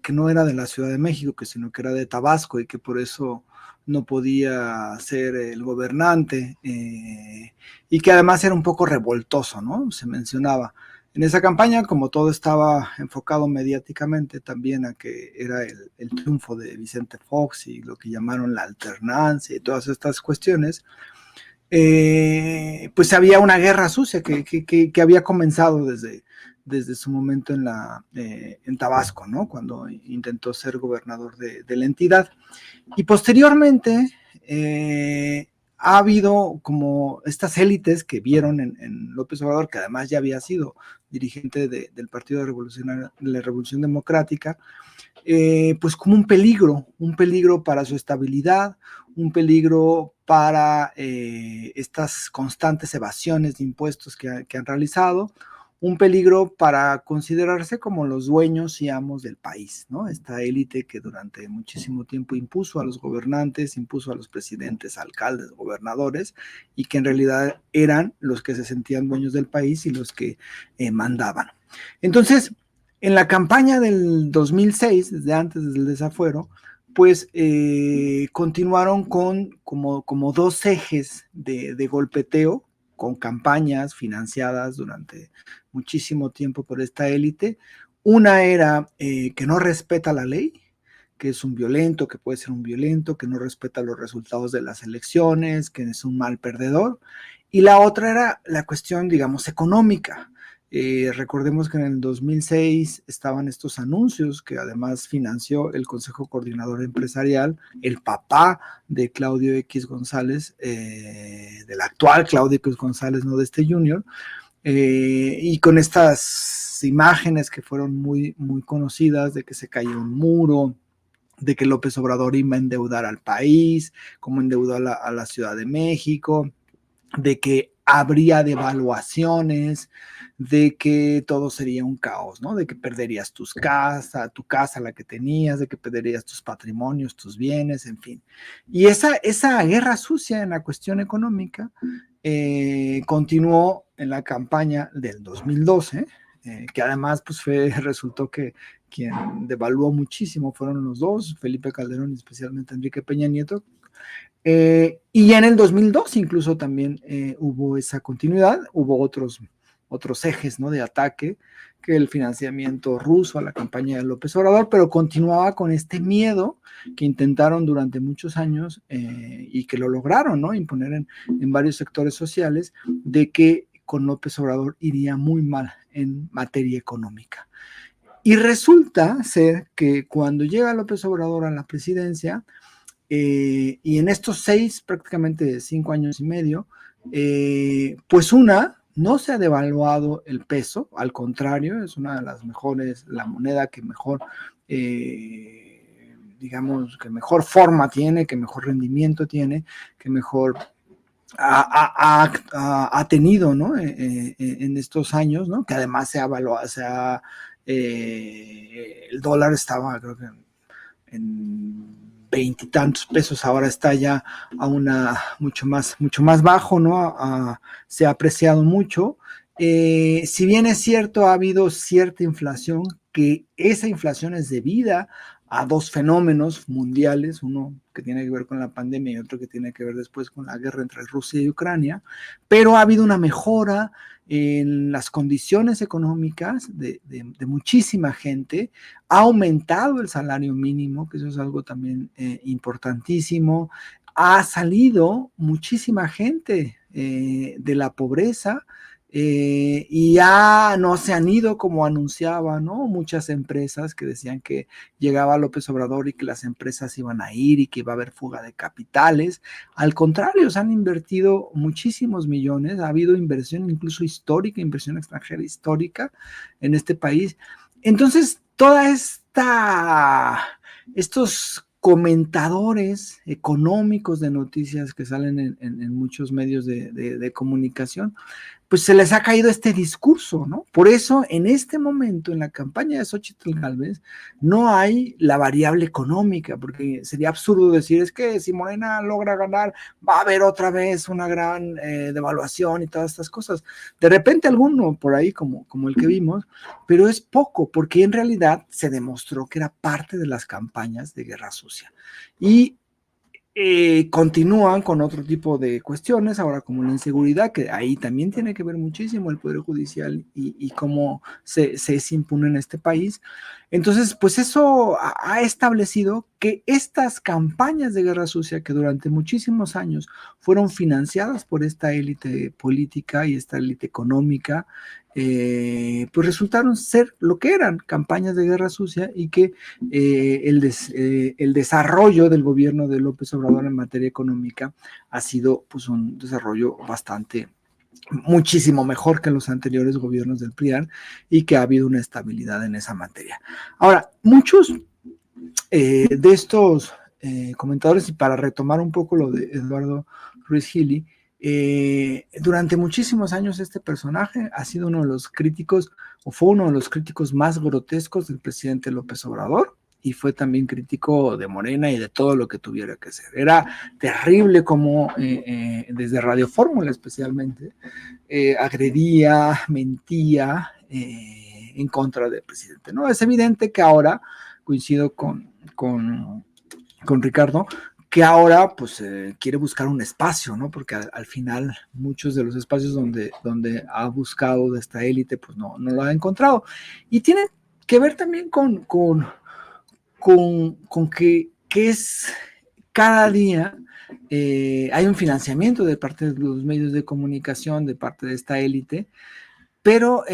que no era de la Ciudad de México, sino que era de Tabasco y que por eso no podía ser el gobernante y que además era un poco revoltoso, ¿no? Se mencionaba. En esa campaña, como todo estaba enfocado mediáticamente también a que era el triunfo de Vicente Fox y lo que llamaron la alternancia y todas estas cuestiones, pues había una guerra sucia que había comenzado desde su momento en Tabasco, ¿no? Cuando intentó ser gobernador de la entidad. Y posteriormente ha habido como estas élites que vieron en López Obrador, que además ya había sido dirigente del Partido de la Revolución Democrática, pues como un peligro para su estabilidad, un peligro para estas constantes evasiones de impuestos que han realizado, un peligro para considerarse como los dueños y amos del país, ¿no? Esta élite que durante muchísimo tiempo impuso a los gobernantes, impuso a los presidentes, alcaldes, gobernadores, y que en realidad eran los que se sentían dueños del país y los que mandaban. Entonces, en la campaña del 2006, desde antes del desafuero, pues continuaron con como dos ejes de golpeteo, con campañas financiadas durante muchísimo tiempo por esta élite. Una era que no respeta la ley, que es un violento, que puede ser un violento, que no respeta los resultados de las elecciones, que es un mal perdedor. Y la otra era la cuestión, digamos, económica. Recordemos que en el 2006 estaban estos anuncios que además financió el Consejo Coordinador Empresarial, el papá de Claudio X González, del actual Claudio X González, no de este junior, y con estas imágenes que fueron muy, muy conocidas de que se cayó un muro, de que López Obrador iba a endeudar al país, como endeudó a la Ciudad de México, de que habría devaluaciones, de que todo sería un caos, ¿no? De que perderías tu casa, la que tenías, de que perderías tus patrimonios, tus bienes, en fin. Y esa guerra sucia en la cuestión económica continuó en la campaña del 2012, que además pues resultó que quien devaluó muchísimo fueron los dos, Felipe Calderón y especialmente Enrique Peña Nieto. Y en el 2002 incluso también hubo esa continuidad, hubo otros otros ejes, ¿no?, de ataque, que el financiamiento ruso a la campaña de López Obrador, pero continuaba con este miedo que intentaron durante muchos años y que lo lograron, ¿no?, imponer en varios sectores sociales, de que con López Obrador iría muy mal en materia económica. Y resulta ser que cuando llega López Obrador a la presidencia, y en estos prácticamente 5 años y medio, pues no se ha devaluado el peso, al contrario, es una de las mejores, la moneda que mejor, digamos, que mejor forma tiene, que mejor rendimiento tiene, que mejor ha tenido, ¿no?, en estos años, ¿no?, que además se ha evaluado, el dólar estaba, creo que en 20 y tantos pesos, ahora está ya a mucho más bajo, ¿no? Se ha apreciado mucho. Si bien es cierto, ha habido cierta inflación, que esa inflación es debida a dos fenómenos mundiales, uno que tiene que ver con la pandemia y otro que tiene que ver después con la guerra entre Rusia y Ucrania, pero ha habido una mejora en las condiciones económicas de muchísima gente, ha aumentado el salario mínimo, que eso es algo también importantísimo, ha salido muchísima gente de la pobreza, y ya no se han ido como anunciaba, ¿no?, muchas empresas que decían que llegaba López Obrador y que las empresas iban a ir y que iba a haber fuga de capitales. Al contrario, se han invertido muchísimos millones, ha habido inversión incluso histórica, inversión extranjera histórica en este país. Entonces, estos comentadores económicos de noticias que salen en muchos medios de comunicación, pues se les ha caído este discurso, ¿no? Por eso, en este momento, en la campaña de Xóchitl Gálvez, no hay la variable económica, porque sería absurdo decir, es que si Morena logra ganar, va a haber otra vez una gran devaluación y todas estas cosas. De repente alguno por ahí, como el que vimos, pero es poco, porque en realidad se demostró que era parte de las campañas de guerra sucia. Y continúan con otro tipo de cuestiones, ahora como la inseguridad, que ahí también tiene que ver muchísimo el Poder Judicial y cómo se impune en este país. Entonces, pues eso ha establecido que estas campañas de guerra sucia, que durante muchísimos años fueron financiadas por esta élite política y esta élite económica, pues resultaron ser lo que eran, campañas de guerra sucia, y que el desarrollo del gobierno de López Obrador en materia económica ha sido pues un desarrollo muchísimo mejor que los anteriores gobiernos del PRIAN, y que ha habido una estabilidad en esa materia. Ahora, muchos de estos comentadores, y para retomar un poco lo de Eduardo Ruiz Gili, durante muchísimos años este personaje ha sido uno de los críticos, o fue uno de los críticos más grotescos del presidente López Obrador, y fue también crítico de Morena y de todo lo que tuviera que ser. Era terrible como desde Radio Fórmula especialmente agredía, mentía en contra del presidente, ¿no? Es evidente que ahora, coincido con Ricardo, que ahora pues quiere buscar un espacio, ¿no? Porque al final muchos de los espacios donde ha buscado de esta élite pues no lo ha encontrado. Y tiene que ver también con que es cada día hay un financiamiento de parte de los medios de comunicación, de parte de esta élite, pero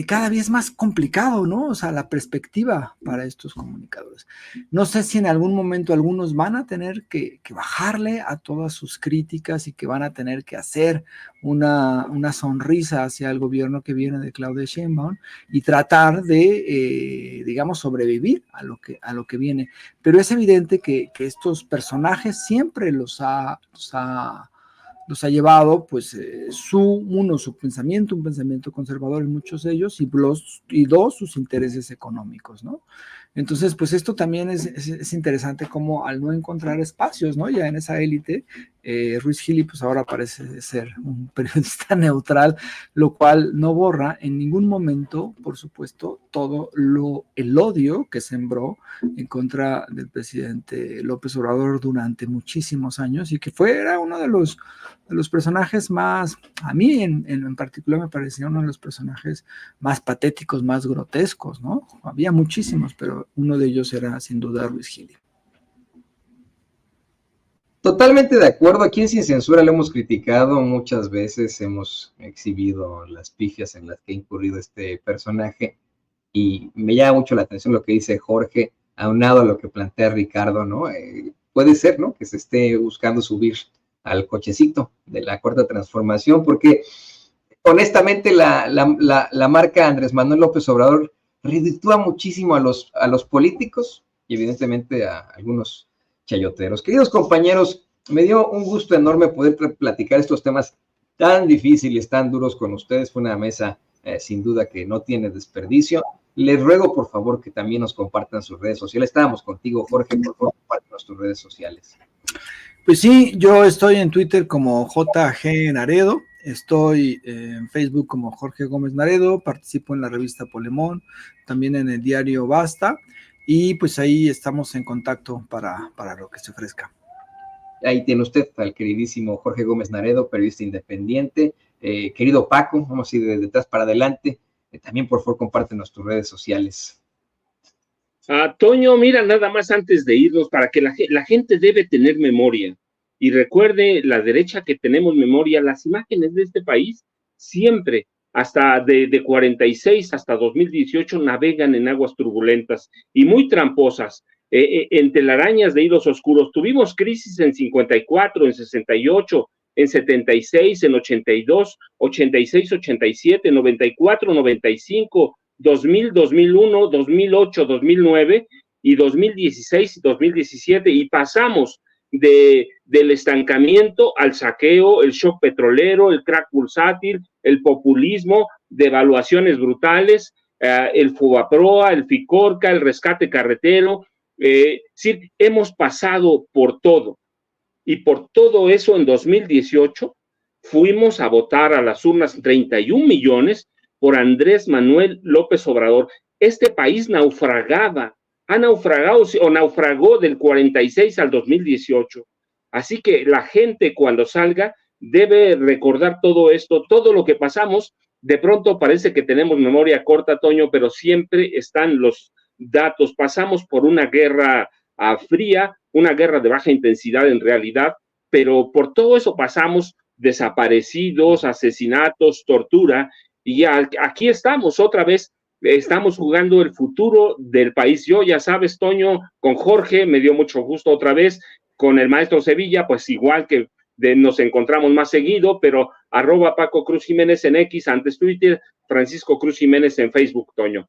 cada vez es más complicado, ¿no? O sea, la perspectiva para estos comunicadores. No sé si en algún momento algunos van a tener que bajarle a todas sus críticas y que van a tener que hacer una sonrisa hacia el gobierno que viene de Claudia Sheinbaum y tratar de, digamos, sobrevivir a lo que viene. Pero es evidente que estos personajes siempre los ha llevado, pues, su pensamiento, un pensamiento conservador en muchos de ellos, y dos, sus intereses económicos, ¿no? Entonces, pues esto también es interesante, como al no encontrar espacios, ¿no? Ya en esa élite, Ruiz Gili pues ahora parece ser un periodista neutral, lo cual no borra en ningún momento, por supuesto, todo el odio que sembró en contra del presidente López Obrador durante muchísimos años, y que era uno de los personajes más, a mí en particular me parecía uno de los personajes más patéticos, más grotescos, ¿no? Había muchísimos, pero uno de ellos era sin duda Ruiz Gili. Totalmente de acuerdo, aquí en Sin Censura lo hemos criticado muchas veces, hemos exhibido las pifias en las que ha incurrido este personaje, y me llama mucho la atención lo que dice Jorge, aunado a lo que plantea Ricardo, ¿no? Puede ser, ¿no?, que se esté buscando subir al cochecito de la Cuarta Transformación, porque honestamente la marca Andrés Manuel López Obrador reditúa muchísimo a los políticos y evidentemente a algunos chayoteros. Queridos compañeros, me dio un gusto enorme poder platicar estos temas tan difíciles, tan duros con ustedes. Fue una mesa sin duda que no tiene desperdicio. Les ruego por favor que también nos compartan sus redes sociales. Estábamos contigo, Jorge, por favor, compártanos tus redes sociales. Pues sí, yo estoy en Twitter como JG Naredo, estoy en Facebook como Jorge Gómez Naredo, participo en la revista Polemón, también en el diario Basta, y pues ahí estamos en contacto para lo que se ofrezca. Ahí tiene usted al queridísimo Jorge Gómez Naredo, periodista independiente. Querido Paco, vamos a ir de detrás para adelante. También, por favor, compártenos tus redes sociales. Toño, mira, nada más antes de irnos, para que la gente debe tener memoria. Y recuerde, la derecha, que tenemos memoria, las imágenes de este país siempre, hasta de 46 hasta 2018, navegan en aguas turbulentas y muy tramposas, en telarañas de hilos oscuros. Tuvimos crisis en 54, en 68, en 76, en 82, 86, 87, 94, 95, 2000, 2001, 2008, 2009 y 2016 y 2017, y pasamos del estancamiento al saqueo, el shock petrolero, el crack bursátil, el populismo, devaluaciones brutales, el Fobaproa, el Ficorca, el rescate carretero. Sí, hemos pasado por todo, y por todo eso en 2018 fuimos a votar a las urnas 31 millones por Andrés Manuel López Obrador. Este país ha naufragado o naufragó del 46 al 2018. Así que la gente, cuando salga, debe recordar todo esto, todo lo que pasamos. De pronto parece que tenemos memoria corta, Toño, pero siempre están los datos. Pasamos por una guerra fría, una guerra de baja intensidad en realidad, pero por todo eso pasamos: desaparecidos, asesinatos, tortura, y aquí estamos otra vez. Estamos jugando el futuro del país. Yo, ya sabes, Toño, con Jorge me dio mucho gusto otra vez, con el maestro Sevilla, pues igual que nos encontramos más seguido, pero @ Paco Cruz Jiménez en X, antes Twitter, Francisco Cruz Jiménez en Facebook, Toño.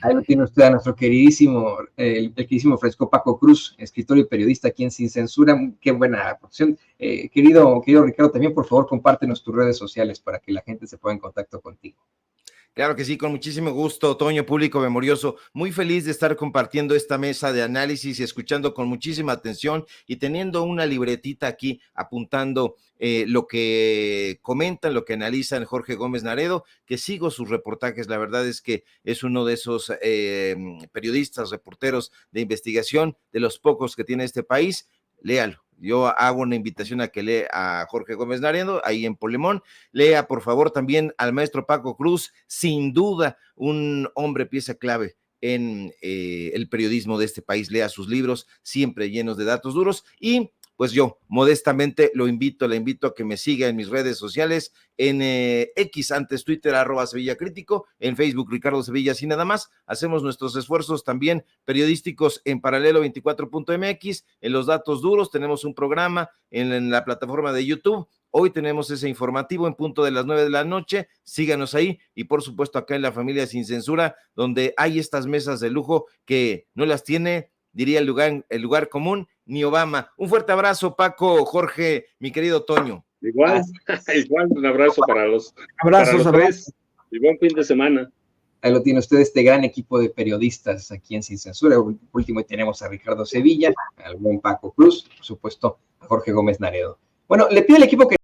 Ahí lo tiene usted a nuestro queridísimo, el queridísimo Francisco Paco Cruz, escritor y periodista aquí en Sin Censura. Qué buena producción. Querido Ricardo, también por favor compártenos tus redes sociales para que la gente se ponga en contacto contigo. Claro que sí, con muchísimo gusto, Toño, público memorioso. Muy feliz de estar compartiendo esta mesa de análisis y escuchando con muchísima atención y teniendo una libretita aquí apuntando lo que comentan, lo que analizan Jorge Gómez Naredo, que sigo sus reportajes. La verdad es que es uno de esos periodistas, reporteros de investigación, de los pocos que tiene este país. Léalo. Yo hago una invitación a que lea a Jorge Gómez Naredo, ahí en Polemón. Lea, por favor, también al maestro Paco Cruz, sin duda un hombre pieza clave en el periodismo de este país. Lea sus libros, siempre llenos de datos duros. Y pues yo, modestamente, le invito a que me siga en mis redes sociales, en X, antes Twitter, @SevillaCrítico, en Facebook, Ricardo Sevilla, así nada más. Hacemos nuestros esfuerzos también periodísticos en Paralelo24.mx, en los datos duros. Tenemos un programa en la plataforma de YouTube. Hoy tenemos ese informativo en punto de las 9 de la noche. Síganos ahí, y por supuesto acá en La Familia Sin Censura, donde hay estas mesas de lujo que no las tiene, diría el lugar común, ni Obama. Un fuerte abrazo, Paco, Jorge, mi querido Toño. Igual, un abrazo para los Abrazos. tres, y buen fin de semana. Ahí lo tiene usted, este gran equipo de periodistas aquí en Sin Censura. Por último, tenemos a Ricardo Sevilla, al buen Paco Cruz, por supuesto, a Jorge Gómez Naredo. Bueno, le pido al equipo que